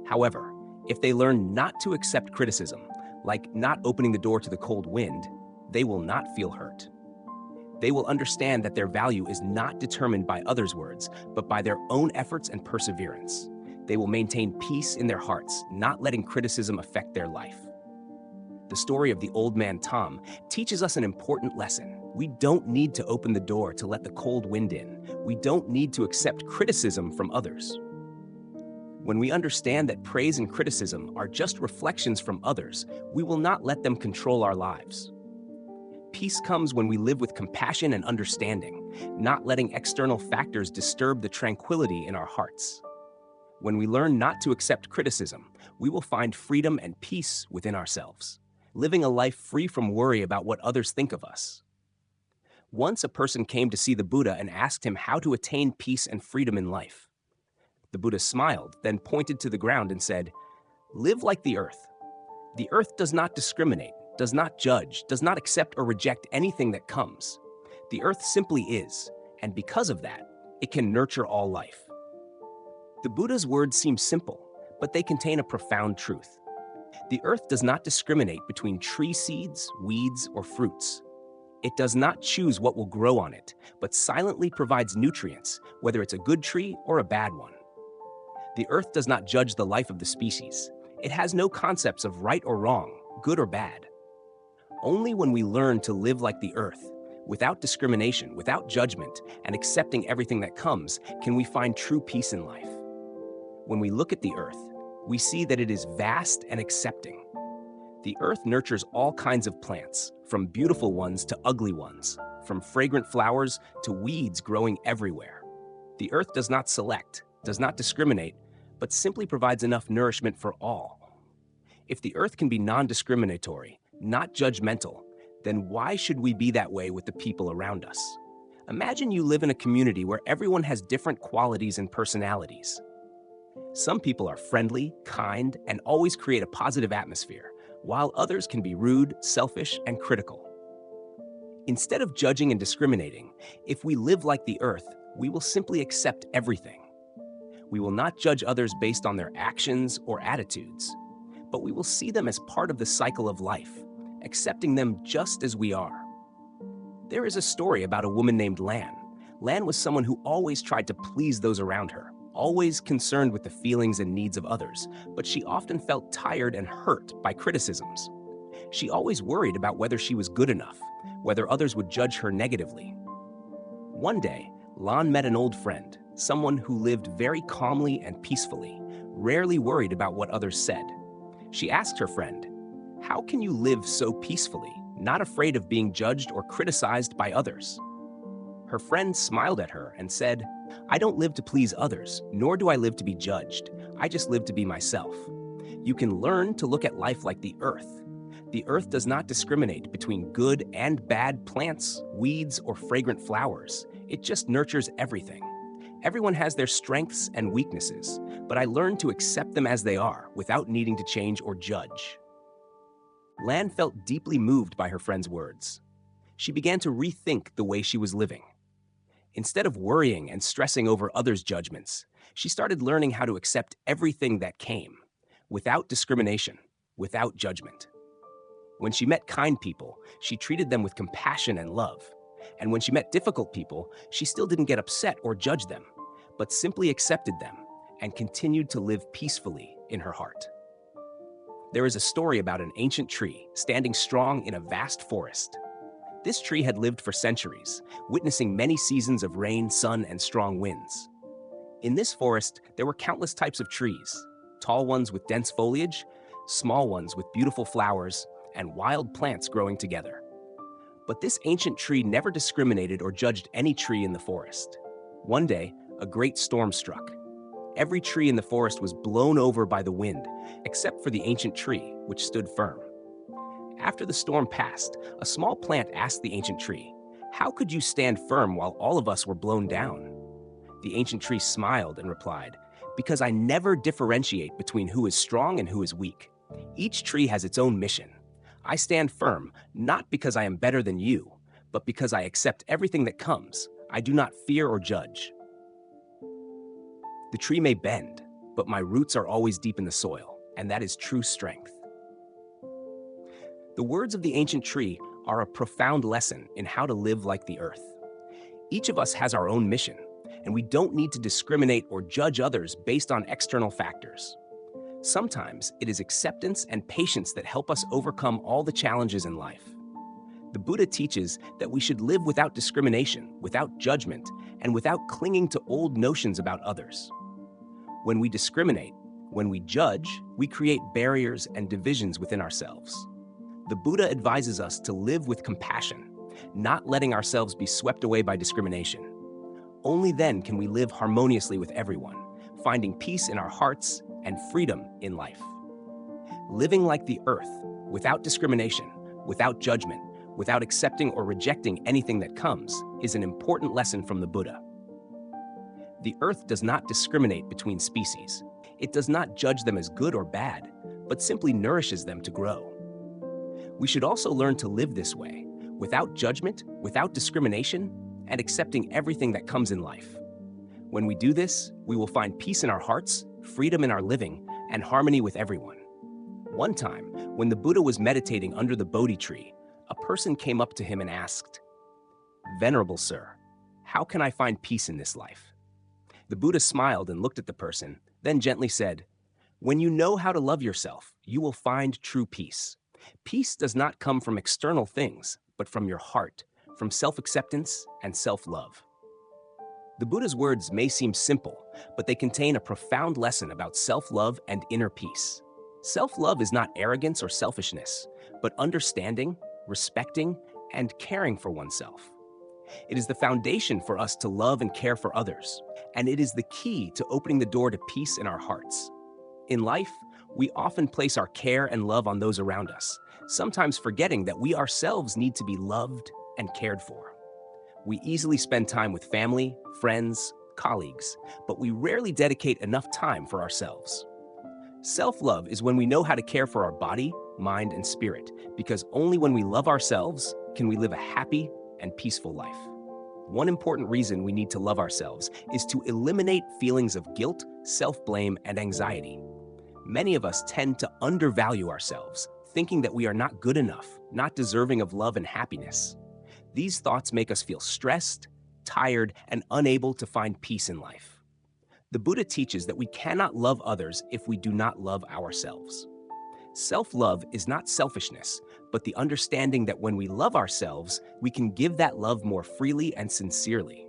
Speaker 1: However, if they learn not to accept criticism, like not opening the door to the cold wind, they will not feel hurt. They will understand that their value is not determined by others' words, but by their own efforts and perseverance. They will maintain peace in their hearts, not letting criticism affect their life. The story of the old man Tom teaches us an important lesson. We don't need to open the door to let the cold wind in. We don't need to accept criticism from others. When we understand that praise and criticism are just reflections from others, we will not let them control our lives. Peace comes when we live with compassion and understanding, not letting external factors disturb the tranquility in our hearts. When we learn not to accept criticism, we will find freedom and peace within ourselves, living a life free from worry about what others think of us. Once a person came to see the Buddha and asked him how to attain peace and freedom in life. The Buddha smiled, then pointed to the ground and said, "Live like the earth. The earth does not discriminate, does not judge, does not accept or reject anything that comes. The earth simply is, and because of that, it can nurture all life." The Buddha's words seem simple, but they contain a profound truth. The earth does not discriminate between tree seeds, weeds, or fruits. It does not choose what will grow on it, but silently provides nutrients, whether it's a good tree or a bad one. The earth does not judge the life of the species. It has no concepts of right or wrong, good or bad. Only when we learn to live like the earth, without discrimination, without judgment, and accepting everything that comes, can we find true peace in life. When we look at the earth, we see that it is vast and accepting. The earth nurtures all kinds of plants, from beautiful ones to ugly ones, from fragrant flowers to weeds growing everywhere. The earth does not select, does not discriminate, but simply provides enough nourishment for all. If the earth can be non-discriminatory, not judgmental, then why should we be that way with the people around us? Imagine you live in a community where everyone has different qualities and personalities. Some people are friendly, kind, and always create a positive atmosphere, while others can be rude, selfish, and critical. Instead of judging and discriminating, if we live like the earth, we will simply accept everything. We will not judge others based on their actions or attitudes, but we will see them as part of the cycle of life, accepting them just as we are. There is a story about a woman named Lan. Lan was someone who always tried to please those around her, always concerned with the feelings and needs of others, but she often felt tired and hurt by criticisms. She always worried about whether she was good enough, whether others would judge her negatively. One day, Lan met an old friend, someone who lived very calmly and peacefully, rarely worried about what others said. She asked her friend, "How can you live so peacefully, not afraid of being judged or criticized by others?" Her friend smiled at her and said, "I don't live to please others, nor do I live to be judged. I just live to be myself. You can learn to look at life like the earth. The earth does not discriminate between good and bad plants, weeds, or fragrant flowers. It just nurtures everything. Everyone has their strengths and weaknesses, but I learned to accept them as they are without needing to change or judge. Lan felt deeply moved by her friend's words. She began to rethink the way she was living. Instead of worrying and stressing over others' judgments, she started learning how to accept everything that came, without discrimination, without judgment. When she met kind people, she treated them with compassion and love. And when she met difficult people, she still didn't get upset or judge them, but simply accepted them and continued to live peacefully in her heart. There is a story about an ancient tree standing strong in a vast forest. This tree had lived for centuries, witnessing many seasons of rain, sun, and strong winds. In this forest, there were countless types of trees, tall ones with dense foliage, small ones with beautiful flowers, and wild plants growing together. But this ancient tree never discriminated or judged any tree in the forest. One day, a great storm struck. Every tree in the forest was blown over by the wind, except for the ancient tree, which stood firm. After the storm passed, a small plant asked the ancient tree, "How could you stand firm while all of us were blown down?" The ancient tree smiled and replied, "Because I never differentiate between who is strong and who is weak. Each tree has its own mission. I stand firm, not because I am better than you, but because I accept everything that comes. I do not fear or judge. The tree may bend, but my roots are always deep in the soil, and that is true strength." The words of the ancient tree are a profound lesson in how to live like the earth. Each of us has our own mission, and we don't need to discriminate or judge others based on external factors. Sometimes it is acceptance and patience that help us overcome all the challenges in life. The Buddha teaches that we should live without discrimination, without judgment, and without clinging to old notions about others. When we discriminate, when we judge, we create barriers and divisions within ourselves. The Buddha advises us to live with compassion, not letting ourselves be swept away by discrimination. Only then can we live harmoniously with everyone, finding peace in our hearts and freedom in life. Living like the earth, without discrimination, without judgment, without accepting or rejecting anything that comes, is an important lesson from the Buddha. The earth does not discriminate between species. It does not judge them as good or bad, but simply nourishes them to grow. We should also learn to live this way, without judgment, without discrimination, and accepting everything that comes in life. When we do this, we will find peace in our hearts, freedom in our living, and harmony with everyone. One time, when the Buddha was meditating under the Bodhi tree, a person came up to him and asked, "Venerable Sir, how can I find peace in this life?" The Buddha smiled and looked at the person, then gently said, "When you know how to love yourself, you will find true peace. Peace does not come from external things, but from your heart, from self-acceptance and self-love." The Buddha's words may seem simple, but they contain a profound lesson about self-love and inner peace. Self-love is not arrogance or selfishness, but understanding, respecting, and caring for oneself. It is the foundation for us to love and care for others, and it is the key to opening the door to peace in our hearts. In life, we often place our care and love on those around us, sometimes forgetting that we ourselves need to be loved and cared for. We easily spend time with family, friends, colleagues, but we rarely dedicate enough time for ourselves. Self-love is when we know how to care for our body, mind, and spirit, because only when we love ourselves can we live a happy and peaceful life. One important reason we need to love ourselves is to eliminate feelings of guilt, self-blame, and anxiety. Many of us tend to undervalue ourselves, thinking that we are not good enough, not deserving of love and happiness. These thoughts make us feel stressed, tired, and unable to find peace in life. The Buddha teaches that we cannot love others if we do not love ourselves. Self-love is not selfishness, but the understanding that when we love ourselves, we can give that love more freely and sincerely.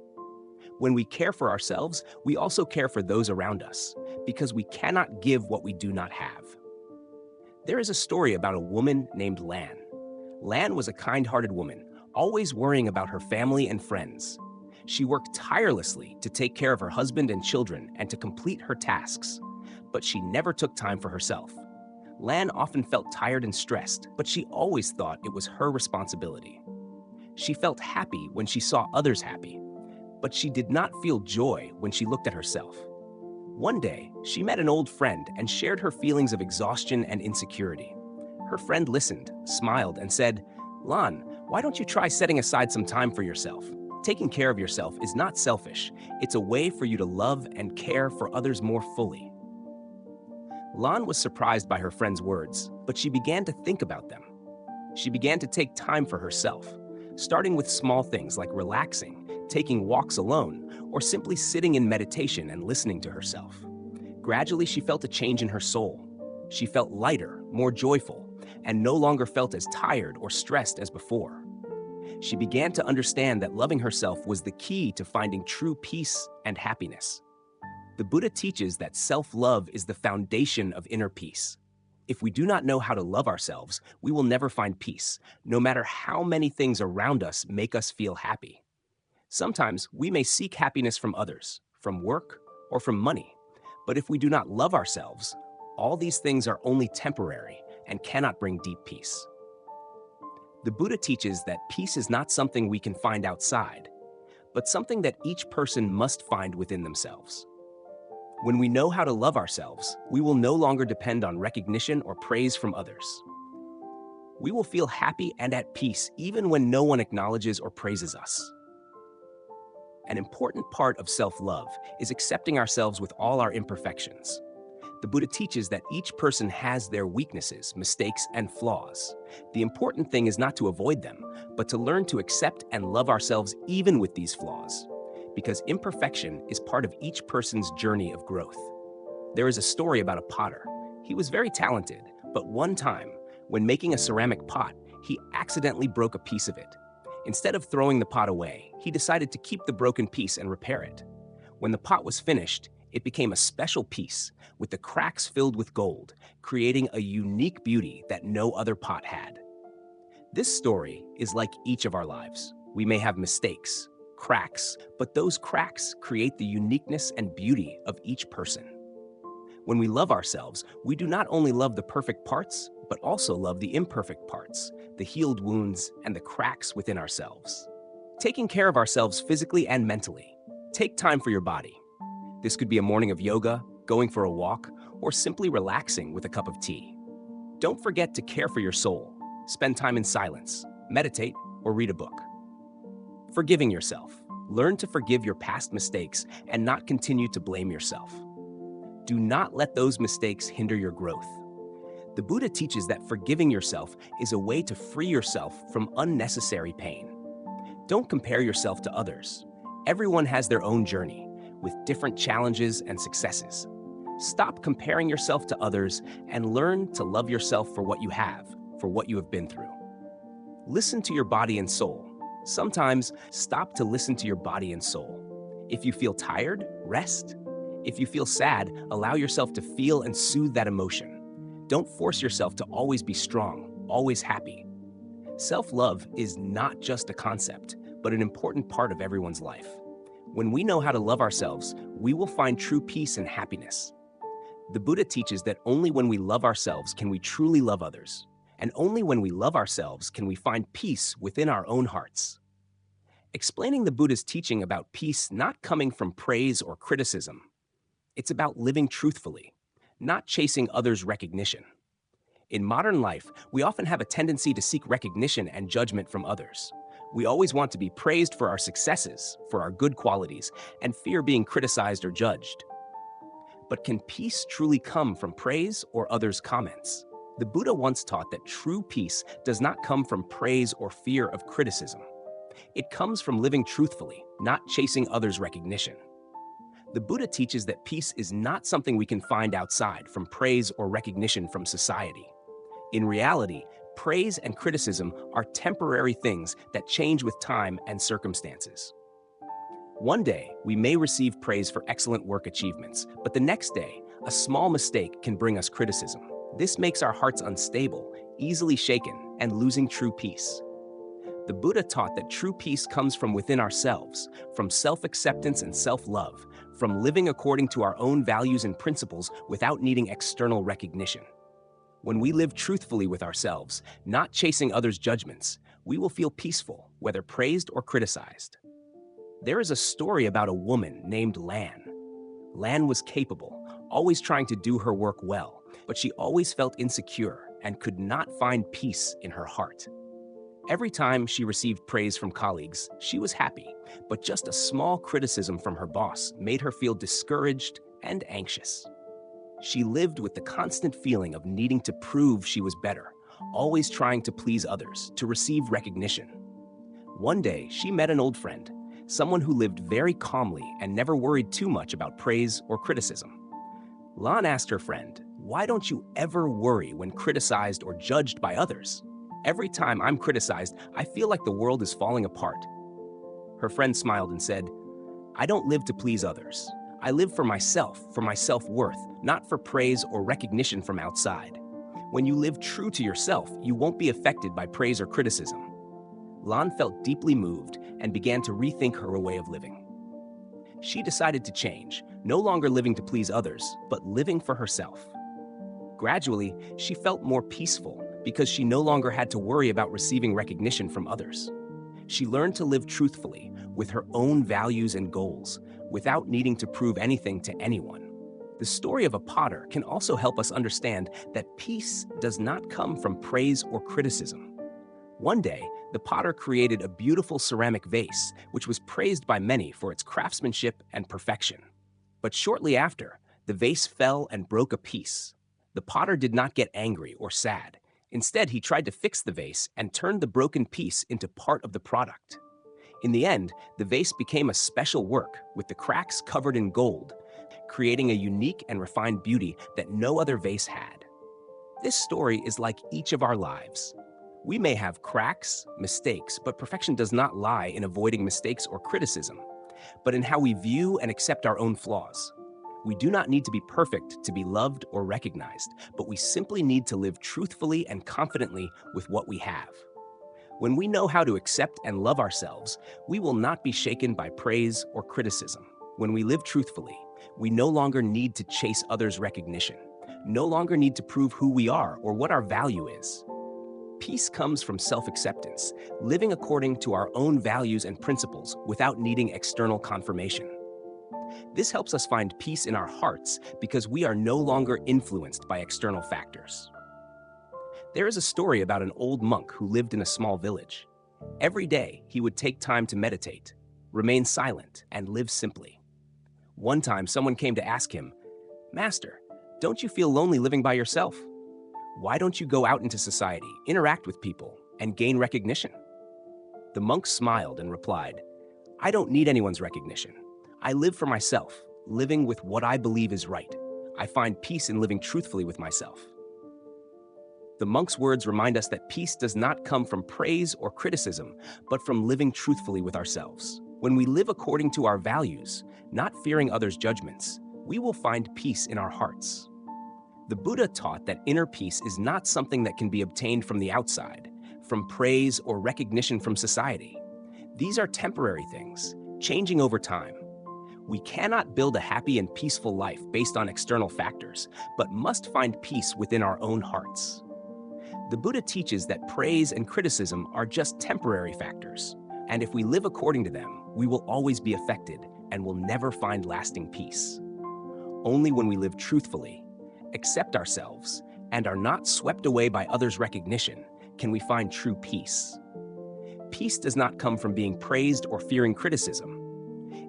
Speaker 1: When we care for ourselves, we also care for those around us, because we cannot give what we do not have. There is a story about a woman named Lan. Lan was a kind-hearted woman, always worrying about her family and friends. She worked tirelessly to take care of her husband and children and to complete her tasks, but she never took time for herself. Lan often felt tired and stressed, but she always thought it was her responsibility. She felt happy when she saw others happy, but she did not feel joy when she looked at herself. One day, she met an old friend and shared her feelings of exhaustion and insecurity. Her friend listened, smiled, and said, "Lan, why don't you try setting aside some time for yourself? Taking care of yourself is not selfish. It's a way for you to love and care for others more fully." Lan was surprised by her friend's words, but she began to think about them. She began to take time for herself, starting with small things like relaxing, taking walks alone, or simply sitting in meditation and listening to herself. Gradually, she felt a change in her soul. She felt lighter, more joyful, and no longer felt as tired or stressed as before. She began to understand that loving herself was the key to finding true peace and happiness. The Buddha teaches that self-love is the foundation of inner peace. If we do not know how to love ourselves, we will never find peace, no matter how many things around us make us feel happy. Sometimes we may seek happiness from others, from work, or from money. But if we do not love ourselves, all these things are only temporary and cannot bring deep peace. The Buddha teaches that peace is not something we can find outside, but something that each person must find within themselves. When we know how to love ourselves, we will no longer depend on recognition or praise from others. We will feel happy and at peace even when no one acknowledges or praises us. An important part of self-love is accepting ourselves with all our imperfections. The Buddha teaches that each person has their weaknesses, mistakes, and flaws. The important thing is not to avoid them, but to learn to accept and love ourselves even with these flaws, because imperfection is part of each person's journey of growth. There is a story about a potter. He was very talented, but one time, when making a ceramic pot, he accidentally broke a piece of it. Instead of throwing the pot away, he decided to keep the broken piece and repair it. When the pot was finished, it became a special piece, with the cracks filled with gold, creating a unique beauty that no other pot had. This story is like each of our lives. We may have mistakes, cracks, but those cracks create the uniqueness and beauty of each person. When we love ourselves, we do not only love the perfect parts, but also love the imperfect parts, the healed wounds, and the cracks within ourselves. Taking care of ourselves physically and mentally. Take time for your body. This could be a morning of yoga, going for a walk, or simply relaxing with a cup of tea. Don't forget to care for your soul. Spend time in silence, meditate, or read a book. Forgiving yourself. Learn to forgive your past mistakes and not continue to blame yourself. Do not let those mistakes hinder your growth. The Buddha teaches that forgiving yourself is a way to free yourself from unnecessary pain. Don't compare yourself to others. Everyone has their own journey, with different challenges and successes. Stop comparing yourself to others and learn to love yourself for what you have, for what you have been through. Listen to your body and soul. Sometimes, stop to listen to your body and soul. If you feel tired, rest. If you feel sad, allow yourself to feel and soothe that emotion. Don't force yourself to always be strong, always happy. Self-love is not just a concept, but an important part of everyone's life. When we know how to love ourselves, we will find true peace and happiness. The Buddha teaches that only when we love ourselves can we truly love others, and only when we love ourselves can we find peace within our own hearts. Explaining the Buddha's teaching about peace not coming from praise or criticism. It's about living truthfully, not chasing others' recognition. In modern life, we often have a tendency to seek recognition and judgment from others. We always want to be praised for our successes, for our good qualities, and fear being criticized or judged. But can peace truly come from praise or others' comments? The Buddha once taught that true peace does not come from praise or fear of criticism. It comes from living truthfully, not chasing others' recognition. The Buddha teaches that peace is not something we can find outside from praise or recognition from society. In reality, praise and criticism are temporary things that change with time and circumstances. One day, we may receive praise for excellent work achievements, but the next day, a small mistake can bring us criticism. This makes our hearts unstable, easily shaken, and losing true peace. The Buddha taught that true peace comes from within ourselves, from self-acceptance and self-love, from living according to our own values and principles without needing external recognition. When we live truthfully with ourselves, not chasing others' judgments, we will feel peaceful, whether praised or criticized. There is a story about a woman named Lan. Lan was capable, always trying to do her work well, but she always felt insecure and could not find peace in her heart. Every time she received praise from colleagues, she was happy, but just a small criticism from her boss made her feel discouraged and anxious. She lived with the constant feeling of needing to prove she was better, always trying to please others, to receive recognition. One day, she met an old friend, someone who lived very calmly and never worried too much about praise or criticism. Lan asked her friend, "Why don't you ever worry when criticized or judged by others? Every time I'm criticized, I feel like the world is falling apart." Her friend smiled and said, "I don't live to please others. I live for myself, for my self-worth, not for praise or recognition from outside. When you live true to yourself, you won't be affected by praise or criticism." Lan felt deeply moved and began to rethink her way of living. She decided to change, no longer living to please others, but living for herself. Gradually, she felt more peaceful because she no longer had to worry about receiving recognition from others. She learned to live truthfully with her own values and goals, without needing to prove anything to anyone. The story of a potter can also help us understand that peace does not come from praise or criticism. One day, the potter created a beautiful ceramic vase, which was praised by many for its craftsmanship and perfection. But shortly after, the vase fell and broke a piece. The potter did not get angry or sad. Instead, he tried to fix the vase and turned the broken piece into part of the product. In the end, the vase became a special work with the cracks covered in gold, creating a unique and refined beauty that no other vase had. This story is like each of our lives. We may have cracks, mistakes, but perfection does not lie in avoiding mistakes or criticism, but in how we view and accept our own flaws. We do not need to be perfect to be loved or recognized, but we simply need to live truthfully and confidently with what we have. When we know how to accept and love ourselves, we will not be shaken by praise or criticism. When we live truthfully, we no longer need to chase others' recognition, no longer need to prove who we are or what our value is. Peace comes from self-acceptance, living according to our own values and principles without needing external confirmation. This helps us find peace in our hearts because we are no longer influenced by external factors. There is a story about an old monk who lived in a small village. Every day, he would take time to meditate, remain silent, and live simply. One time, someone came to ask him, "Master, don't you feel lonely living by yourself? Why don't you go out into society, interact with people, and gain recognition?" The monk smiled and replied, "I don't need anyone's recognition. I live for myself, living with what I believe is right. I find peace in living truthfully with myself." The monk's words remind us that peace does not come from praise or criticism, but from living truthfully with ourselves. When we live according to our values, not fearing others' judgments, we will find peace in our hearts. The Buddha taught that inner peace is not something that can be obtained from the outside, from praise or recognition from society. These are temporary things, changing over time. We cannot build a happy and peaceful life based on external factors, but must find peace within our own hearts. The Buddha teaches that praise and criticism are just temporary factors, and if we live according to them, we will always be affected and will never find lasting peace. Only when we live truthfully, accept ourselves, and are not swept away by others' recognition, can we find true peace. Peace does not come from being praised or fearing criticism.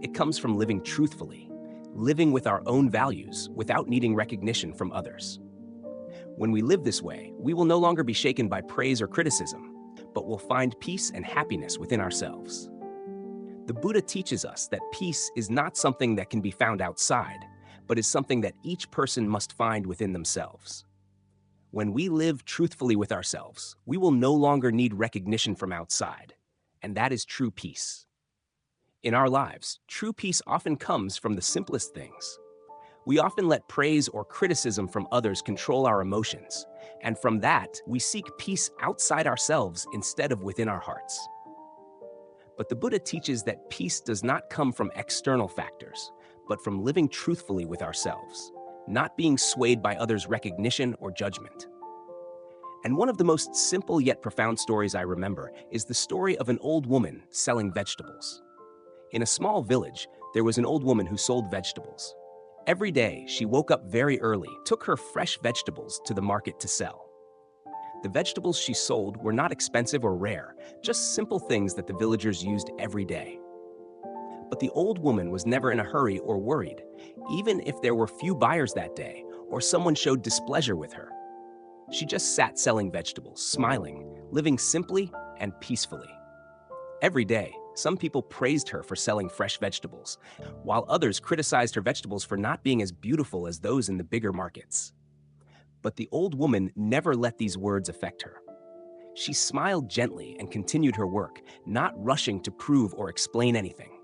Speaker 1: It comes from living truthfully, living with our own values without needing recognition from others. When we live this way, we will no longer be shaken by praise or criticism, but will find peace and happiness within ourselves. The Buddha teaches us that peace is not something that can be found outside, but is something that each person must find within themselves. When we live truthfully with ourselves, we will no longer need recognition from outside, and that is true peace. In our lives, true peace often comes from the simplest things. We often let praise or criticism from others control our emotions, and from that, we seek peace outside ourselves instead of within our hearts. But the Buddha teaches that peace does not come from external factors, but from living truthfully with ourselves, not being swayed by others' recognition or judgment. And one of the most simple yet profound stories I remember is the story of an old woman selling vegetables. In a small village, there was an old woman who sold vegetables. Every day, she woke up very early, took her fresh vegetables to the market to sell. The vegetables she sold were not expensive or rare, just simple things that the villagers used every day. But the old woman was never in a hurry or worried, even if there were few buyers that day or someone showed displeasure with her. She just sat selling vegetables, smiling, living simply and peacefully. Every day, some people praised her for selling fresh vegetables, while others criticized her vegetables for not being as beautiful as those in the bigger markets. But the old woman never let these words affect her. She smiled gently and continued her work, not rushing to prove or explain anything.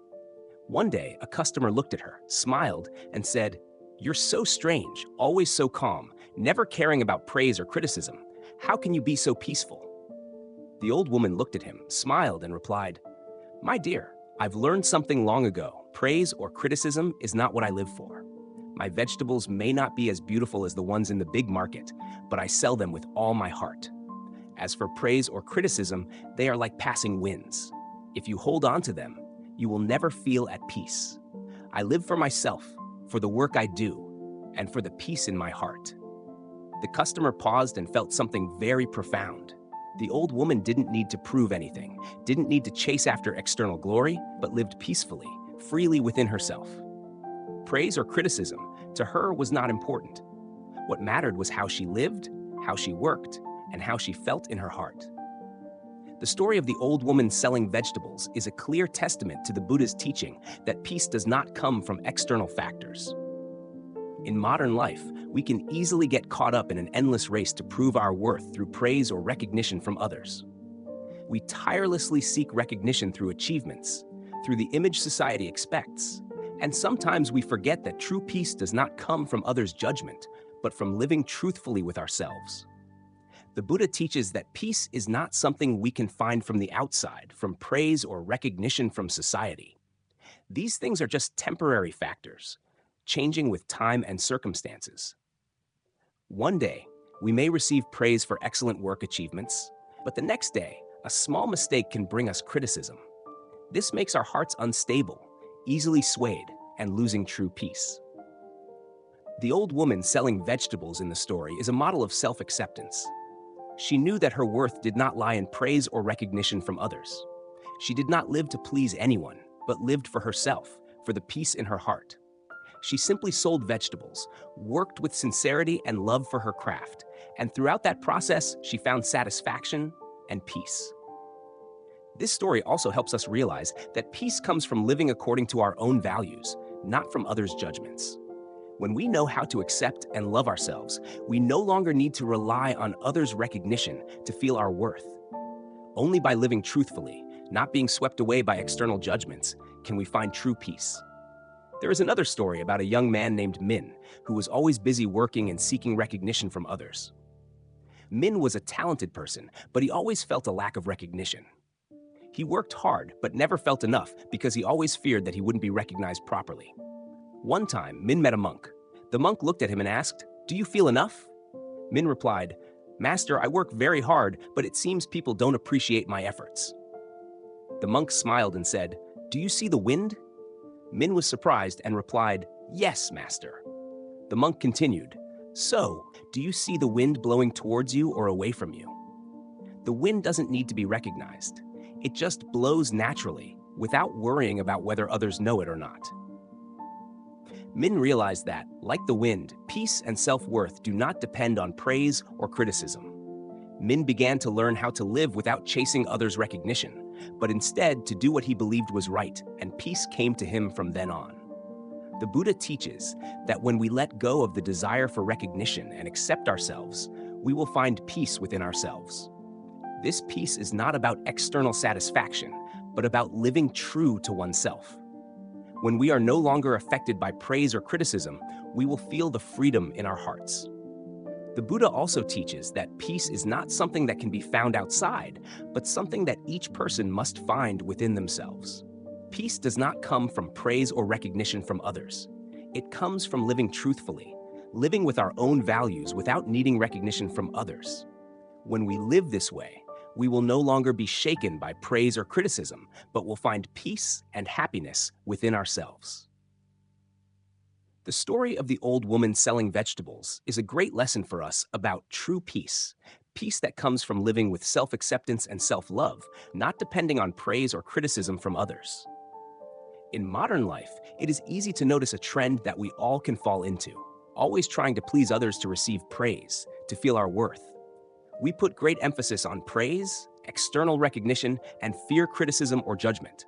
Speaker 1: One day, a customer looked at her, smiled, and said, "You're so strange, always so calm, never caring about praise or criticism. How can you be so peaceful?" The old woman looked at him, smiled, and replied, "My dear, I've learned something long ago. Praise or criticism is not what I live for. My vegetables may not be as beautiful as the ones in the big market, but I sell them with all my heart. As for praise or criticism, they are like passing winds. If you hold on to them, you will never feel at peace. I live for myself, for the work I do, and for the peace in my heart." The customer paused and felt something very profound. The old woman didn't need to prove anything, didn't need to chase after external glory, but lived peacefully, freely within herself. Praise or criticism, to her, was not important. What mattered was how she lived, how she worked, and how she felt in her heart. The story of the old woman selling vegetables is a clear testament to the Buddha's teaching that peace does not come from external factors. In modern life, we can easily get caught up in an endless race to prove our worth through praise or recognition from others. We tirelessly seek recognition through achievements, through the image society expects, and sometimes we forget that true peace does not come from others' judgment, but from living truthfully with ourselves. The Buddha teaches that peace is not something we can find from the outside, from praise or recognition from society. These things are just temporary factors, changing with time and circumstances. One day, we may receive praise for excellent work achievements, but the next day, a small mistake can bring us criticism. This makes our hearts unstable, easily swayed, and losing true peace. The old woman selling vegetables in the story is a model of self-acceptance. She knew that her worth did not lie in praise or recognition from others. She did not live to please anyone, but lived for herself, for the peace in her heart. She simply sold vegetables, worked with sincerity and love for her craft, and throughout that process, she found satisfaction and peace. This story also helps us realize that peace comes from living according to our own values, not from others' judgments. When we know how to accept and love ourselves, we no longer need to rely on others' recognition to feel our worth. Only by living truthfully, not being swept away by external judgments, can we find true peace. There is another story about a young man named Min, who was always busy working and seeking recognition from others. Min was a talented person, but he always felt a lack of recognition. He worked hard, but never felt enough because he always feared that he wouldn't be recognized properly. One time, Min met a monk. The monk looked at him and asked, "Do you feel enough?" Min replied, "Master, I work very hard, but it seems people don't appreciate my efforts." The monk smiled and said, "Do you see the wind?" Min was surprised and replied, "Yes, master." The monk continued, "So, do you see the wind blowing towards you or away from you?" The wind doesn't need to be recognized. It just blows naturally, without worrying about whether others know it or not. Min realized that, like the wind, peace and self-worth do not depend on praise or criticism. Min began to learn how to live without chasing others' recognition, but instead to do what he believed was right, and peace came to him from then on. The Buddha teaches that when we let go of the desire for recognition and accept ourselves, we will find peace within ourselves. This peace is not about external satisfaction, but about living true to oneself. When we are no longer affected by praise or criticism, we will feel the freedom in our hearts. The Buddha also teaches that peace is not something that can be found outside, but something that each person must find within themselves. Peace does not come from praise or recognition from others. It comes from living truthfully, living with our own values without needing recognition from others. When we live this way, we will no longer be shaken by praise or criticism, but will find peace and happiness within ourselves. The story of the old woman selling vegetables is a great lesson for us about true peace, peace that comes from living with self-acceptance and self-love, not depending on praise or criticism from others. In modern life, it is easy to notice a trend that we all can fall into, always trying to please others to receive praise, to feel our worth. We put great emphasis on praise, external recognition, and fear criticism or judgment.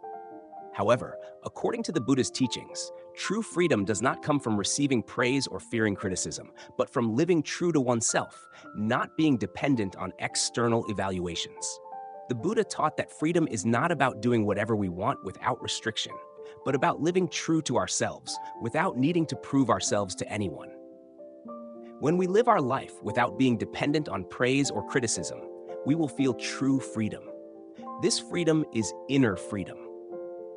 Speaker 1: However, according to the Buddha's teachings, true freedom does not come from receiving praise or fearing criticism, but from living true to oneself, not being dependent on external evaluations. The Buddha taught that freedom is not about doing whatever we want without restriction, but about living true to ourselves without needing to prove ourselves to anyone. When we live our life without being dependent on praise or criticism, we will feel true freedom. This freedom is inner freedom.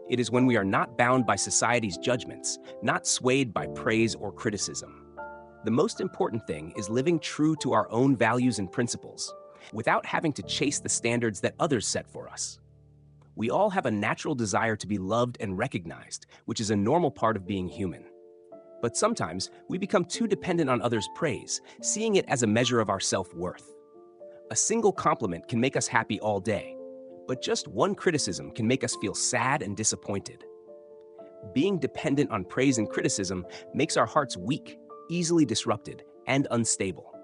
Speaker 1: It is when we are not bound by society's judgments, not swayed by praise or criticism. The most important thing is living true to our own values and principles, without having to chase the standards that others set for us. We all have a natural desire to be loved and recognized, which is a normal part of being human. But sometimes we become too dependent on others' praise, seeing it as a measure of our self-worth. A single compliment can make us happy all day, but just one criticism can make us feel sad and disappointed. Being dependent on praise and criticism makes our hearts weak, easily disrupted, and unstable.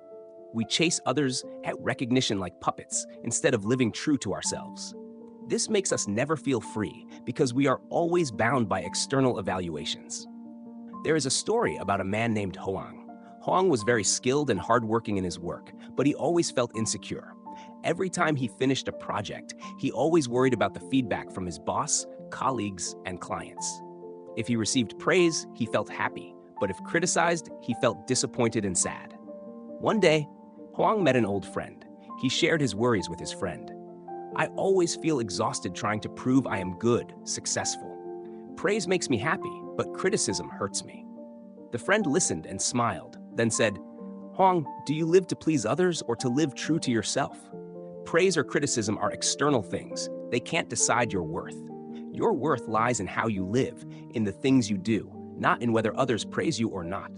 Speaker 1: We chase others at recognition like puppets instead of living true to ourselves. This makes us never feel free because we are always bound by external evaluations. There is a story about a man named Hoang. Hoang was very skilled and hardworking in his work, but he always felt insecure. Every time he finished a project, he always worried about the feedback from his boss, colleagues, and clients. If he received praise, he felt happy, but if criticized, he felt disappointed and sad. One day, Hoang met an old friend. He shared his worries with his friend. "I always feel exhausted trying to prove I am good, successful. Praise makes me happy, but criticism hurts me." The friend listened and smiled, then said, "Hoang, do you live to please others or to live true to yourself? Praise or criticism are external things. They can't decide your worth. Your worth lies in how you live, in the things you do, not in whether others praise you or not."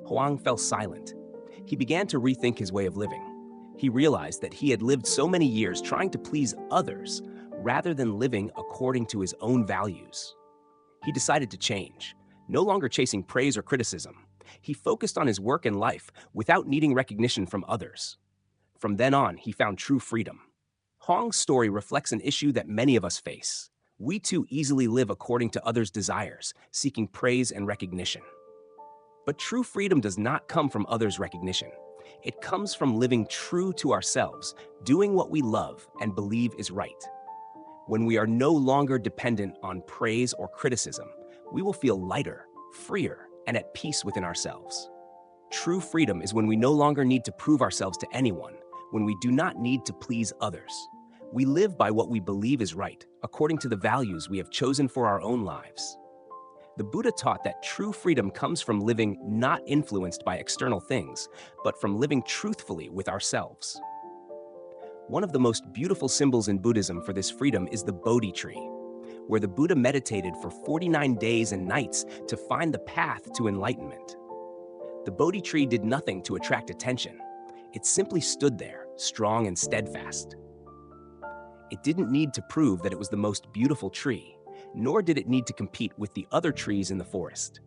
Speaker 1: Hoang fell silent. He began to rethink his way of living. He realized that he had lived so many years trying to please others rather than living according to his own values. He decided to change, no longer chasing praise or criticism. He focused on his work and life without needing recognition from others. From then on, he found true freedom. Hoang's story reflects an issue that many of us face. We too easily live according to others' desires, seeking praise and recognition. But true freedom does not come from others' recognition. It comes from living true to ourselves, doing what we love and believe is right. When we are no longer dependent on praise or criticism, we will feel lighter, freer, and at peace within ourselves. True freedom is when we no longer need to prove ourselves to anyone, when we do not need to please others. We live by what we believe is right, according to the values we have chosen for our own lives. The Buddha taught that true freedom comes from living not influenced by external things, but from living truthfully with ourselves. One of the most beautiful symbols in Buddhism for this freedom is the Bodhi tree, where the Buddha meditated for 49 days and nights to find the path to enlightenment. The Bodhi tree did nothing to attract attention. It simply stood there, strong and steadfast. It didn't need to prove that it was the most beautiful tree, nor did it need to compete with the other trees in the forest.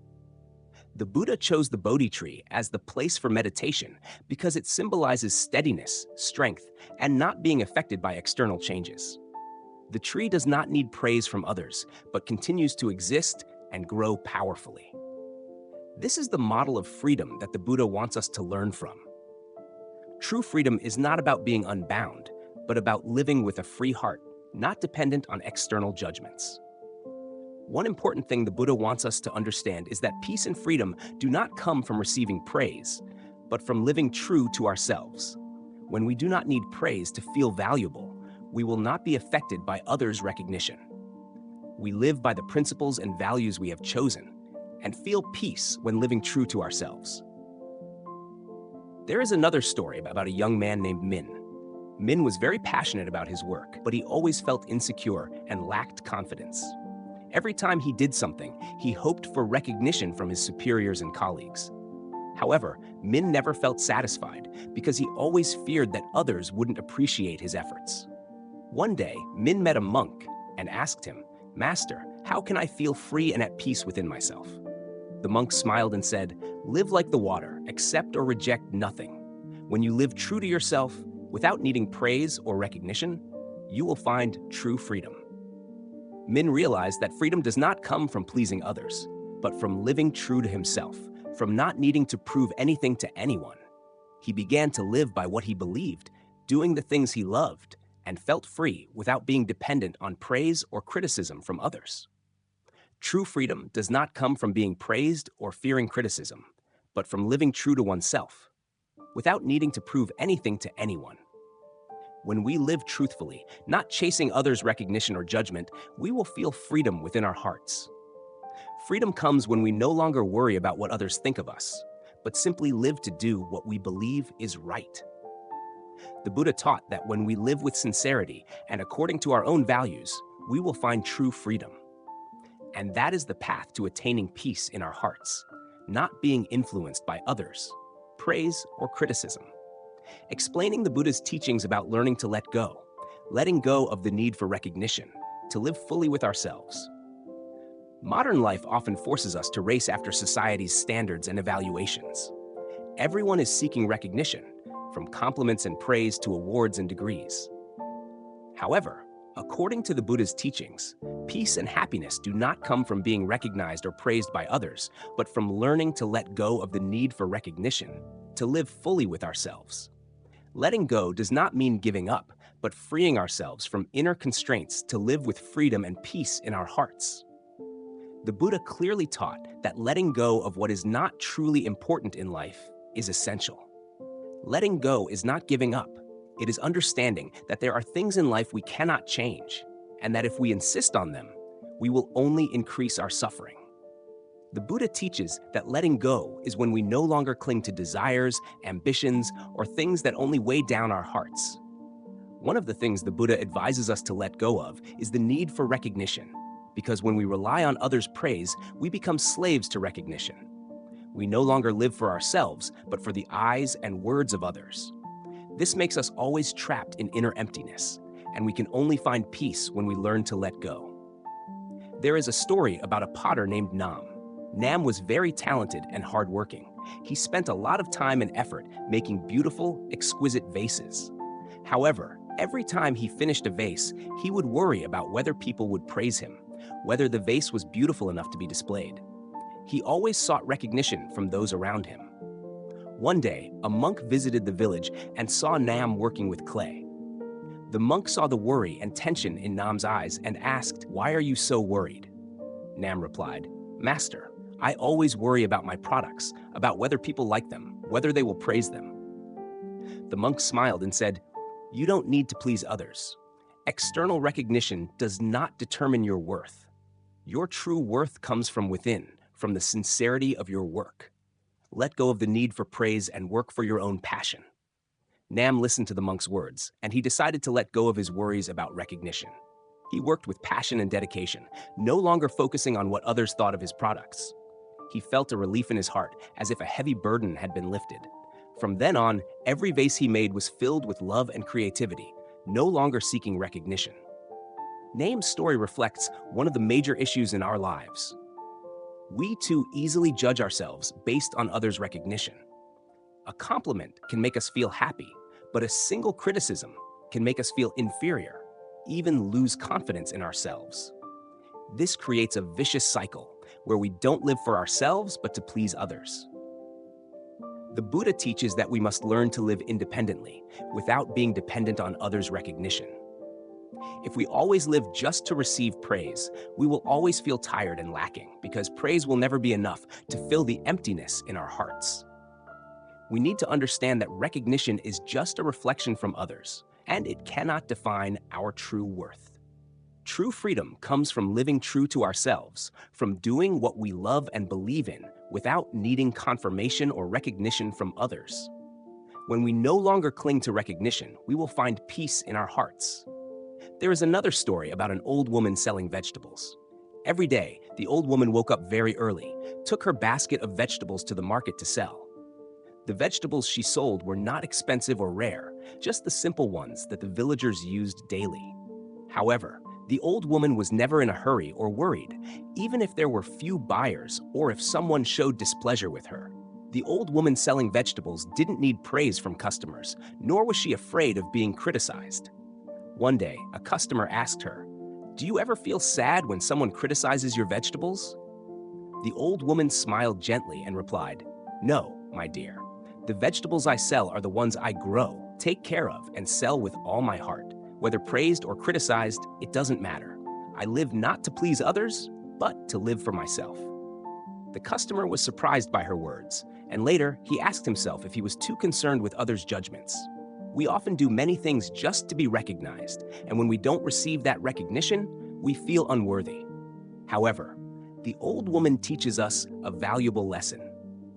Speaker 1: The Buddha chose the Bodhi tree as the place for meditation because it symbolizes steadiness, strength, and not being affected by external changes. The tree does not need praise from others, but continues to exist and grow powerfully. This is the model of freedom that the Buddha wants us to learn from. True freedom is not about being unbound, but about living with a free heart, not dependent on external judgments. One important thing the Buddha wants us to understand is that peace and freedom do not come from receiving praise, but from living true to ourselves. When we do not need praise to feel valuable, we will not be affected by others' recognition. We live by the principles and values we have chosen, and feel peace when living true to ourselves. There is another story about a young man named Min. Min was very passionate about his work, but he always felt insecure and lacked confidence. Every time he did something, he hoped for recognition from his superiors and colleagues. However, Min never felt satisfied because he always feared that others wouldn't appreciate his efforts. One day, Min met a monk and asked him, "Master, how can I feel free and at peace within myself?" The monk smiled and said, "Live like the water, accept or reject nothing. When you live true to yourself, without needing praise or recognition, you will find true freedom." Min realized that freedom does not come from pleasing others, but from living true to himself, from not needing to prove anything to anyone. He began to live by what he believed, doing the things he loved, and felt free without being dependent on praise or criticism from others. True freedom does not come from being praised or fearing criticism, but from living true to oneself, without needing to prove anything to anyone. When we live truthfully, not chasing others' recognition or judgment, we will feel freedom within our hearts. Freedom comes when we no longer worry about what others think of us, but simply live to do what we believe is right. The Buddha taught that when we live with sincerity and according to our own values, we will find true freedom. And that is the path to attaining peace in our hearts, not being influenced by others, praise, or criticism. Explaining the Buddha's teachings about learning to let go, letting go of the need for recognition, to live fully with ourselves. Modern life often forces us to race after society's standards and evaluations. Everyone is seeking recognition, from compliments and praise to awards and degrees. However, according to the Buddha's teachings, peace and happiness do not come from being recognized or praised by others, but from learning to let go of the need for recognition, to live fully with ourselves. Letting go does not mean giving up, but freeing ourselves from inner constraints to live with freedom and peace in our hearts. The Buddha clearly taught that letting go of what is not truly important in life is essential. Letting go is not giving up. It is understanding that there are things in life we cannot change, and that if we insist on them, we will only increase our suffering. The Buddha teaches that letting go is when we no longer cling to desires, ambitions, or things that only weigh down our hearts. One of the things the Buddha advises us to let go of is the need for recognition, because when we rely on others' praise, we become slaves to recognition. We no longer live for ourselves, but for the eyes and words of others. This makes us always trapped in inner emptiness, and we can only find peace when we learn to let go. There is a story about a potter named Nam. Nam was very talented and hardworking. He spent a lot of time and effort making beautiful, exquisite vases. However, every time he finished a vase, he would worry about whether people would praise him, whether the vase was beautiful enough to be displayed. He always sought recognition from those around him. One day, a monk visited the village and saw Nam working with clay. The monk saw the worry and tension in Nam's eyes and asked, "Why are you so worried?" Nam replied, "Master, I always worry about my products, about whether people like them, whether they will praise them." The monk smiled and said, "You don't need to please others. External recognition does not determine your worth. Your true worth comes from within, from the sincerity of your work. Let go of the need for praise and work for your own passion." Nam listened to the monk's words, and he decided to let go of his worries about recognition. He worked with passion and dedication, no longer focusing on what others thought of his products. He felt a relief in his heart, as if a heavy burden had been lifted. From then on, every vase he made was filled with love and creativity, no longer seeking recognition. Nam's story reflects one of the major issues in our lives. We too easily judge ourselves based on others' recognition. A compliment can make us feel happy, but a single criticism can make us feel inferior, even lose confidence in ourselves. This creates a vicious cycle where we don't live for ourselves but to please others. The Buddha teaches that we must learn to live independently, without being dependent on others' recognition. If we always live just to receive praise, we will always feel tired and lacking, because praise will never be enough to fill the emptiness in our hearts. We need to understand that recognition is just a reflection from others, and it cannot define our true worth. True freedom comes from living true to ourselves, from doing what we love and believe in without needing confirmation or recognition from others. When we no longer cling to recognition, we will find peace in our hearts. There is another story about an old woman selling vegetables. Every day, the old woman woke up very early, took her basket of vegetables to the market to sell. The vegetables she sold were not expensive or rare, just the simple ones that the villagers used daily. However, the old woman was never in a hurry or worried, even if there were few buyers or if someone showed displeasure with her. The old woman selling vegetables didn't need praise from customers, nor was she afraid of being criticized. One day, a customer asked her, "Do you ever feel sad when someone criticizes your vegetables?" The old woman smiled gently and replied, "No, my dear. The vegetables I sell are the ones I grow, take care of, and sell with all my heart. Whether praised or criticized, it doesn't matter. I live not to please others, but to live for myself." The customer was surprised by her words, and later he asked himself if he was too concerned with others' judgments. We often do many things just to be recognized, and when we don't receive that recognition, we feel unworthy. However, the old woman teaches us a valuable lesson.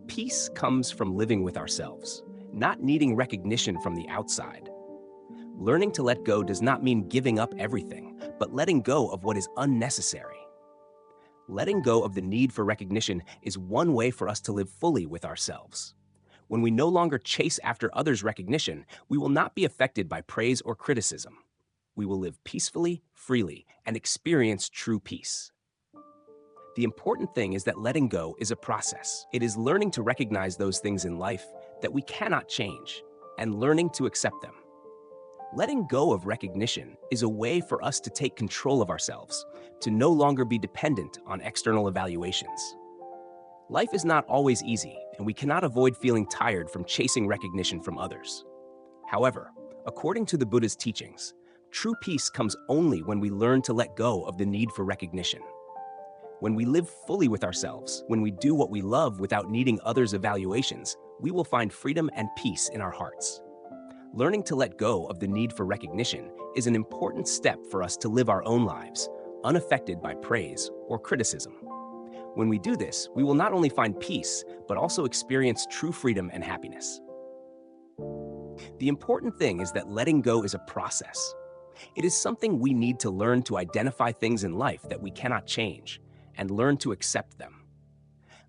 Speaker 1: Peace comes from living with ourselves, not needing recognition from the outside. Learning to let go does not mean giving up everything, but letting go of what is unnecessary. Letting go of the need for recognition is one way for us to live fully with ourselves. When we no longer chase after others' recognition, we will not be affected by praise or criticism. We will live peacefully, freely, and experience true peace. The important thing is that letting go is a process. It is learning to recognize those things in life that we cannot change and learning to accept them. Letting go of recognition is a way for us to take control of ourselves, to no longer be dependent on external evaluations. Life is not always easy, and we cannot avoid feeling tired from chasing recognition from others. However, according to the Buddha's teachings, true peace comes only when we learn to let go of the need for recognition. When we live fully with ourselves, when we do what we love without needing others' evaluations, we will find freedom and peace in our hearts. Learning to let go of the need for recognition is an important step for us to live our own lives, unaffected by praise or criticism. When we do this, we will not only find peace, but also experience true freedom and happiness. The important thing is that letting go is a process. It is something we need to learn to identify things in life that we cannot change and learn to accept them.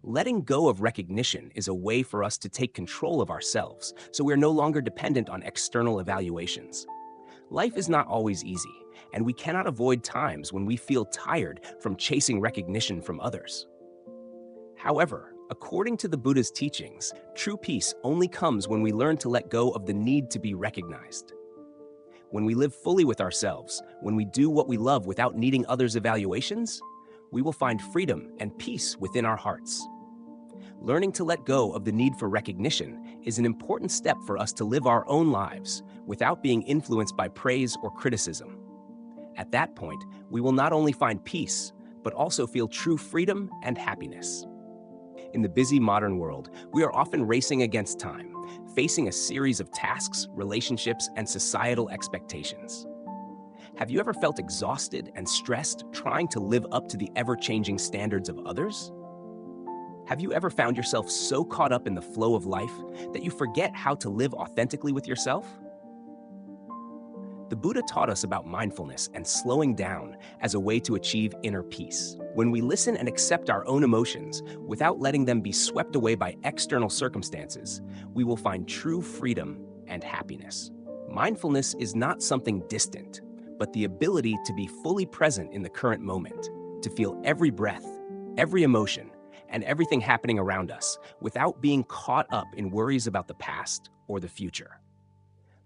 Speaker 1: Letting go of recognition is a way for us to take control of ourselves, so we are no longer dependent on external evaluations. Life is not always easy, and we cannot avoid times when we feel tired from chasing recognition from others. However, according to the Buddha's teachings, true peace only comes when we learn to let go of the need to be recognized. When we live fully with ourselves, when we do what we love without needing others' evaluations, we will find freedom and peace within our hearts. Learning to let go of the need for recognition is an important step for us to live our own lives without being influenced by praise or criticism. At that point, we will not only find peace, but also feel true freedom and happiness. In the busy modern world, we are often racing against time, facing a series of tasks, relationships, and societal expectations. Have you ever felt exhausted and stressed trying to live up to the ever-changing standards of others? Have you ever found yourself so caught up in the flow of life that you forget how to live authentically with yourself? The Buddha taught us about mindfulness and slowing down as a way to achieve inner peace. When we listen and accept our own emotions without letting them be swept away by external circumstances, we will find true freedom and happiness. Mindfulness is not something distant, but the ability to be fully present in the current moment, to feel every breath, every emotion, and everything happening around us without being caught up in worries about the past or the future.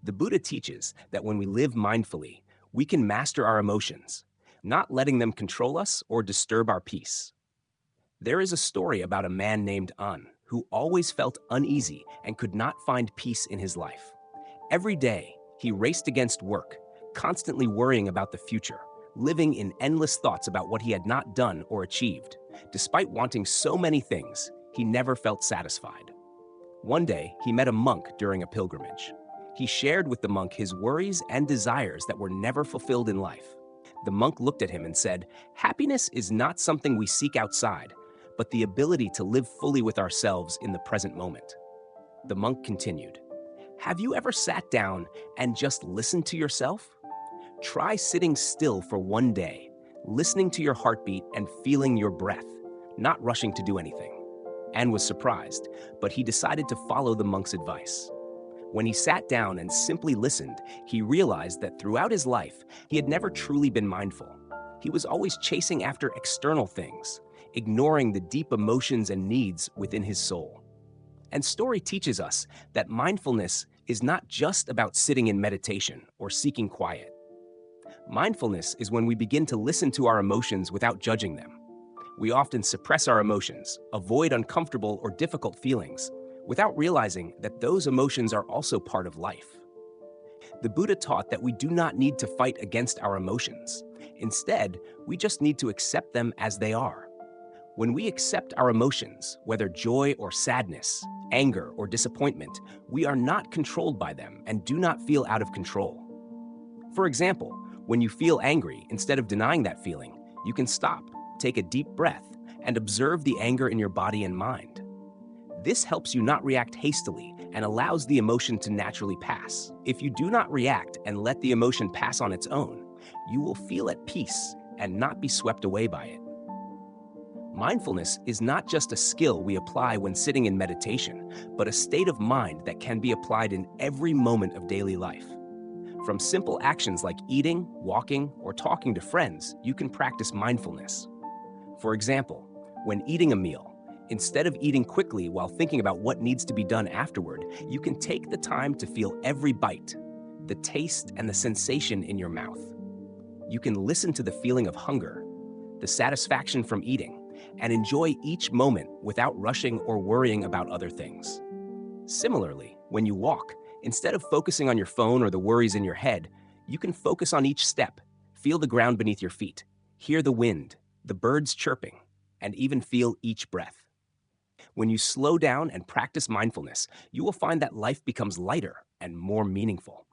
Speaker 1: The Buddha teaches that when we live mindfully, we can master our emotions, not letting them control us or disturb our peace. There is a story about a man named An who always felt uneasy and could not find peace in his life. Every day, he raced against work, constantly worrying about the future, living in endless thoughts about what he had not done or achieved. Despite wanting so many things, he never felt satisfied. One day, he met a monk during a pilgrimage. He shared with the monk his worries and desires that were never fulfilled in life. The monk looked at him and said, "Happiness is not something we seek outside, but the ability to live fully with ourselves in the present moment." The monk continued, Have you ever sat down and just listened to yourself? Try sitting still for one day, listening to your heartbeat and feeling your breath, not rushing to do anything. Anne was surprised, but he decided to follow the monk's advice. When he sat down and simply listened, he realized that throughout his life, he had never truly been mindful. He was always chasing after external things, ignoring the deep emotions and needs within his soul. And story teaches us that mindfulness is not just about sitting in meditation or seeking quiet. Mindfulness is when we begin to listen to our emotions without judging them. We often suppress our emotions, avoid uncomfortable or difficult feelings, without realizing that those emotions are also part of life. The Buddha taught that we do not need to fight against our emotions. Instead, we just need to accept them as they are. When we accept our emotions, whether joy or sadness, anger or disappointment, we are not controlled by them and do not feel out of control. For example, when you feel angry, instead of denying that feeling, you can stop, take a deep breath, and observe the anger in your body and mind. This helps you not react hastily and allows the emotion to naturally pass. If you do not react and let the emotion pass on its own, you will feel at peace and not be swept away by it. Mindfulness is not just a skill we apply when sitting in meditation, but a state of mind that can be applied in every moment of daily life. From simple actions like eating, walking, or talking to friends, you can practice mindfulness. For example, when eating a meal, instead of eating quickly while thinking about what needs to be done afterward, you can take the time to feel every bite, the taste and the sensation in your mouth. You can listen to the feeling of hunger, the satisfaction from eating, and enjoy each moment without rushing or worrying about other things. Similarly, when you walk, instead of focusing on your phone or the worries in your head, you can focus on each step, feel the ground beneath your feet, hear the wind, the birds chirping, and even feel each breath. When you slow down and practice mindfulness, you will find that life becomes lighter and more meaningful.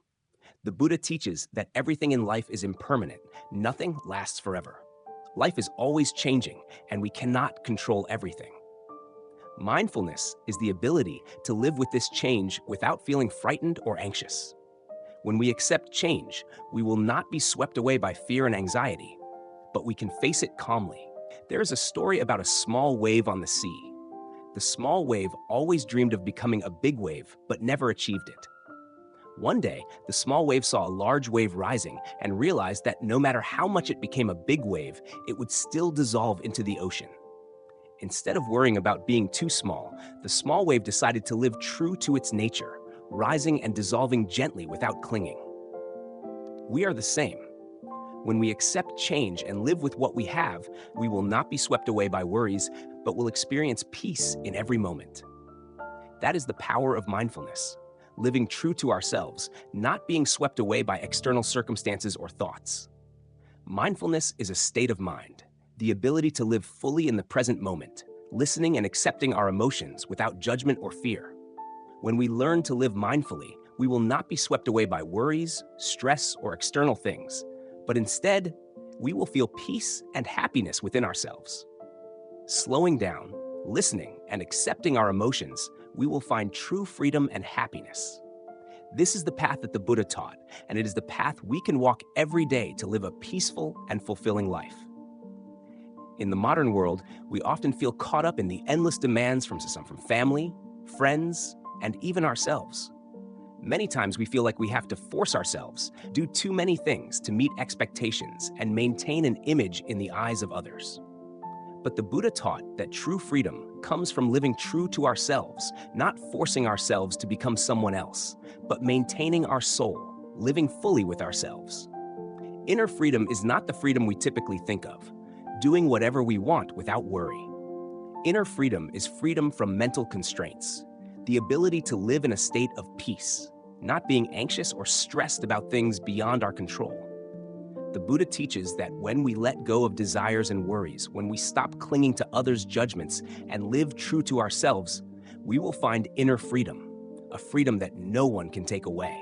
Speaker 1: The Buddha teaches that everything in life is impermanent, nothing lasts forever. Life is always changing, and we cannot control everything. Mindfulness is the ability to live with this change without feeling frightened or anxious. When we accept change, we will not be swept away by fear and anxiety, but we can face it calmly. There is a story about a small wave on the sea. The small wave always dreamed of becoming a big wave, but never achieved it. One day, the small wave saw a large wave rising and realized that no matter how much it became a big wave, it would still dissolve into the ocean. Instead of worrying about being too small, the small wave decided to live true to its nature, rising and dissolving gently without clinging. We are the same. When we accept change and live with what we have, we will not be swept away by worries, but will experience peace in every moment. That is the power of mindfulness, living true to ourselves, not being swept away by external circumstances or thoughts. Mindfulness is a state of mind, the ability to live fully in the present moment, listening and accepting our emotions without judgment or fear. When we learn to live mindfully, we will not be swept away by worries, stress, or external things, but instead, we will feel peace and happiness within ourselves. Slowing down, listening, and accepting our emotions, we will find true freedom and happiness. This is the path that the Buddha taught, and it is the path we can walk every day to live a peaceful and fulfilling life. In the modern world, we often feel caught up in the endless demands from family, friends, and even ourselves. Many times we feel like we have to force ourselves, do too many things to meet expectations and maintain an image in the eyes of others. But the Buddha taught that true freedom comes from living true to ourselves, not forcing ourselves to become someone else, but maintaining our soul, living fully with ourselves. Inner freedom is not the freedom we typically think of, doing whatever we want without worry. Inner freedom is freedom from mental constraints, the ability to live in a state of peace, not being anxious or stressed about things beyond our control. The Buddha teaches that when we let go of desires and worries, when we stop clinging to others' judgments and live true to ourselves, we will find inner freedom, a freedom that no one can take away.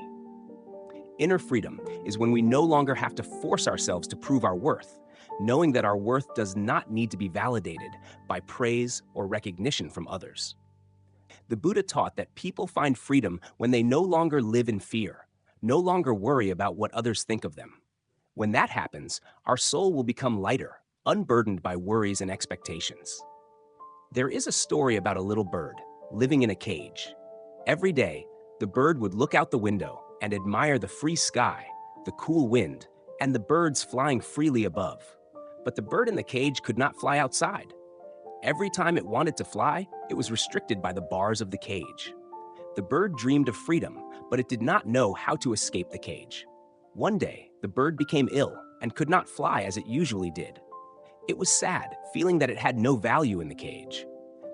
Speaker 1: Inner freedom is when we no longer have to force ourselves to prove our worth, knowing that our worth does not need to be validated by praise or recognition from others. The Buddha taught that people find freedom when they no longer live in fear, no longer worry about what others think of them. When that happens, our soul will become lighter, unburdened by worries and expectations. There is a story about a little bird living in a cage. Every day, the bird would look out the window and admire the free sky, the cool wind, and the birds flying freely above. But the bird in the cage could not fly outside. Every time it wanted to fly, it was restricted by the bars of the cage. The bird dreamed of freedom, but it did not know how to escape the cage. One day, the bird became ill and could not fly as it usually did. It was sad, feeling that it had no value in the cage.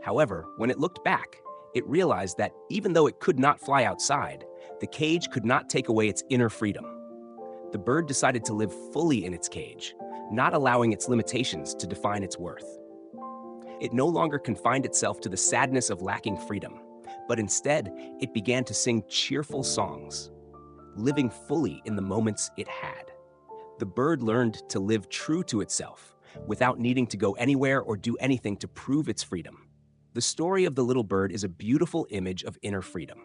Speaker 1: However, when it looked back, it realized that even though it could not fly outside, the cage could not take away its inner freedom. The bird decided to live fully in its cage, not allowing its limitations to define its worth. It no longer confined itself to the sadness of lacking freedom, but instead, it began to sing cheerful songs, living fully in the moments it had. The bird learned to live true to itself, without needing to go anywhere or do anything to prove its freedom. The story of the little bird is a beautiful image of inner freedom.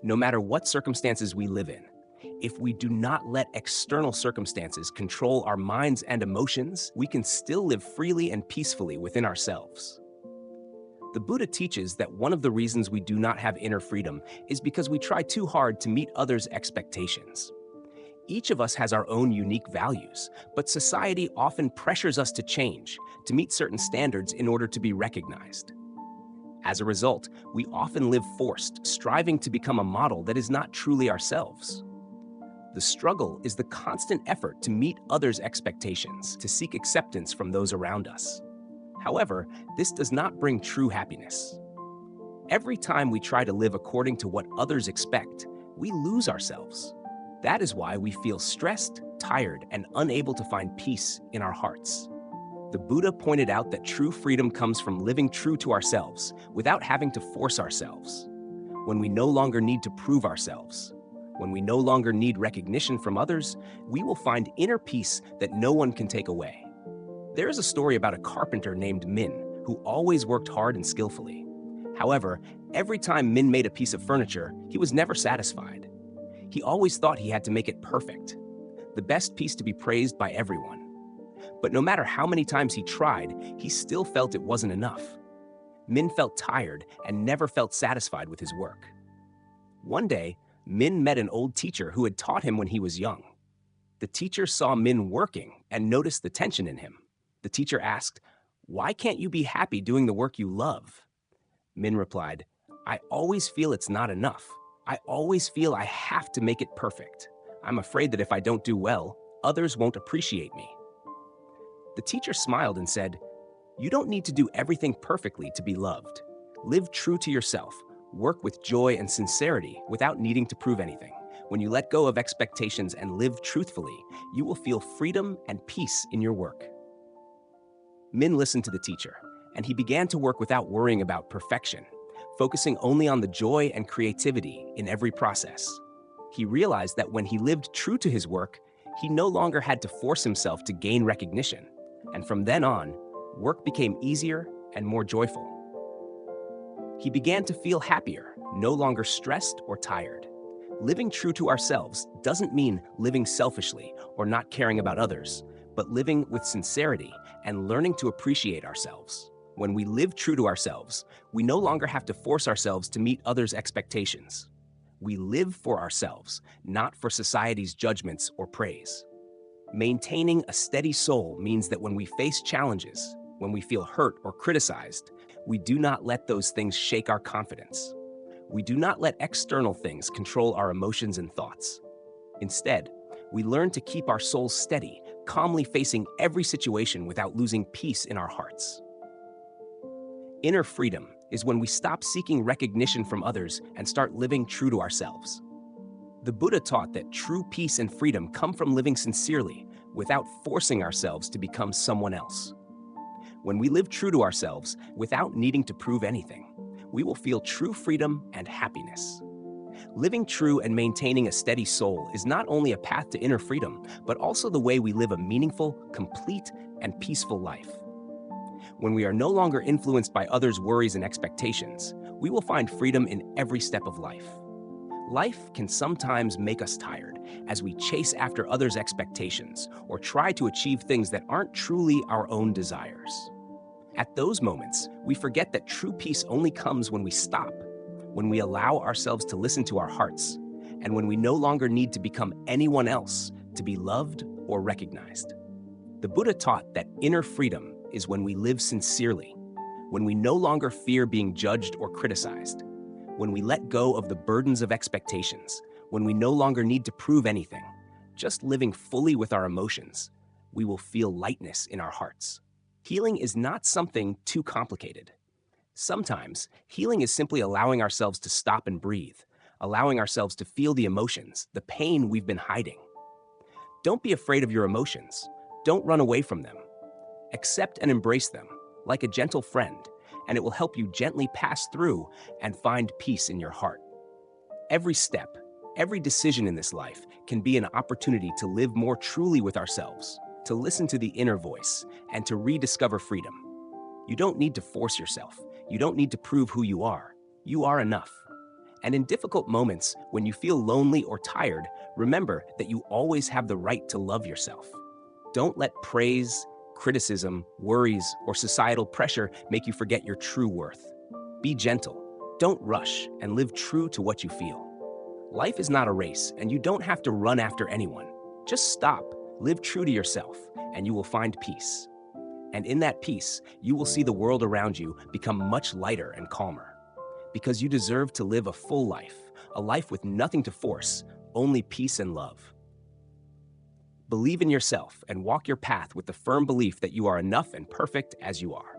Speaker 1: No matter what circumstances we live in, if we do not let external circumstances control our minds and emotions, we can still live freely and peacefully within ourselves. The Buddha teaches that one of the reasons we do not have inner freedom is because we try too hard to meet others' expectations. Each of us has our own unique values, but society often pressures us to change, to meet certain standards in order to be recognized. As a result, we often live forced, striving to become a model that is not truly ourselves. The struggle is the constant effort to meet others' expectations, to seek acceptance from those around us. However, this does not bring true happiness. Every time we try to live according to what others expect, we lose ourselves. That is why we feel stressed, tired, and unable to find peace in our hearts. The Buddha pointed out that true freedom comes from living true to ourselves without having to force ourselves. When we no longer need to prove ourselves, when we no longer need recognition from others, we will find inner peace that no one can take away. There is a story about a carpenter named Min who always worked hard and skillfully. However, every time Min made a piece of furniture, he was never satisfied. He always thought he had to make it perfect, the best piece to be praised by everyone. But no matter how many times he tried, he still felt it wasn't enough. Min felt tired and never felt satisfied with his work. One day, Min met an old teacher who had taught him when he was young. The teacher saw Min working and noticed the tension in him. The teacher asked, "Why can't you be happy doing the work you love?" Min replied, "I always feel it's not enough. I always feel I have to make it perfect. I'm afraid that if I don't do well, others won't appreciate me." The teacher smiled and said, "You don't need to do everything perfectly to be loved. Live true to yourself. Work with joy and sincerity without needing to prove anything. When you let go of expectations and live truthfully, you will feel freedom and peace in your work." Min listened to the teacher, and he began to work without worrying about perfection, focusing only on the joy and creativity in every process. He realized that when he lived true to his work, he no longer had to force himself to gain recognition, and from then on, work became easier and more joyful. He began to feel happier, no longer stressed or tired. Living true to ourselves doesn't mean living selfishly or not caring about others, but living with sincerity and learning to appreciate ourselves. When we live true to ourselves, we no longer have to force ourselves to meet others' expectations. We live for ourselves, not for society's judgments or praise. Maintaining a steady soul means that when we face challenges, when we feel hurt or criticized, we do not let those things shake our confidence. We do not let external things control our emotions and thoughts. Instead, we learn to keep our souls steady, calmly facing every situation without losing peace in our hearts. Inner freedom is when we stop seeking recognition from others and start living true to ourselves. The Buddha taught that true peace and freedom come from living sincerely without forcing ourselves to become someone else. When we live true to ourselves without needing to prove anything, we will feel true freedom and happiness. Living true and maintaining a steady soul is not only a path to inner freedom, but also the way we live a meaningful, complete, and peaceful life. When we are no longer influenced by others' worries and expectations, we will find freedom in every step of life. Life can sometimes make us tired as we chase after others' expectations or try to achieve things that aren't truly our own desires. At those moments, we forget that true peace only comes when we stop, when we allow ourselves to listen to our hearts, and when we no longer need to become anyone else to be loved or recognized. The Buddha taught that inner freedom is when we live sincerely, when we no longer fear being judged or criticized, when we let go of the burdens of expectations, when we no longer need to prove anything. Just living fully with our emotions, we will feel lightness in our hearts. Healing is not something too complicated. Sometimes, healing is simply allowing ourselves to stop and breathe, allowing ourselves to feel the emotions, the pain we've been hiding. Don't be afraid of your emotions. Don't run away from them. Accept and embrace them, like a gentle friend, and it will help you gently pass through and find peace in your heart. Every step, every decision in this life can be an opportunity to live more truly with ourselves, to listen to the inner voice, and to rediscover freedom. You don't need to force yourself. You don't need to prove who you are. You are enough. And in difficult moments, when you feel lonely or tired, remember that you always have the right to love yourself. Don't let praise, criticism, worries, or societal pressure make you forget your true worth. Be gentle, don't rush, and live true to what you feel. Life is not a race, and you don't have to run after anyone. Just stop, live true to yourself, and you will find peace. And in that peace, you will see the world around you become much lighter and calmer. Because you deserve to live a full life, a life with nothing to force, only peace and love. Believe in yourself and walk your path with the firm belief that you are enough and perfect as you are.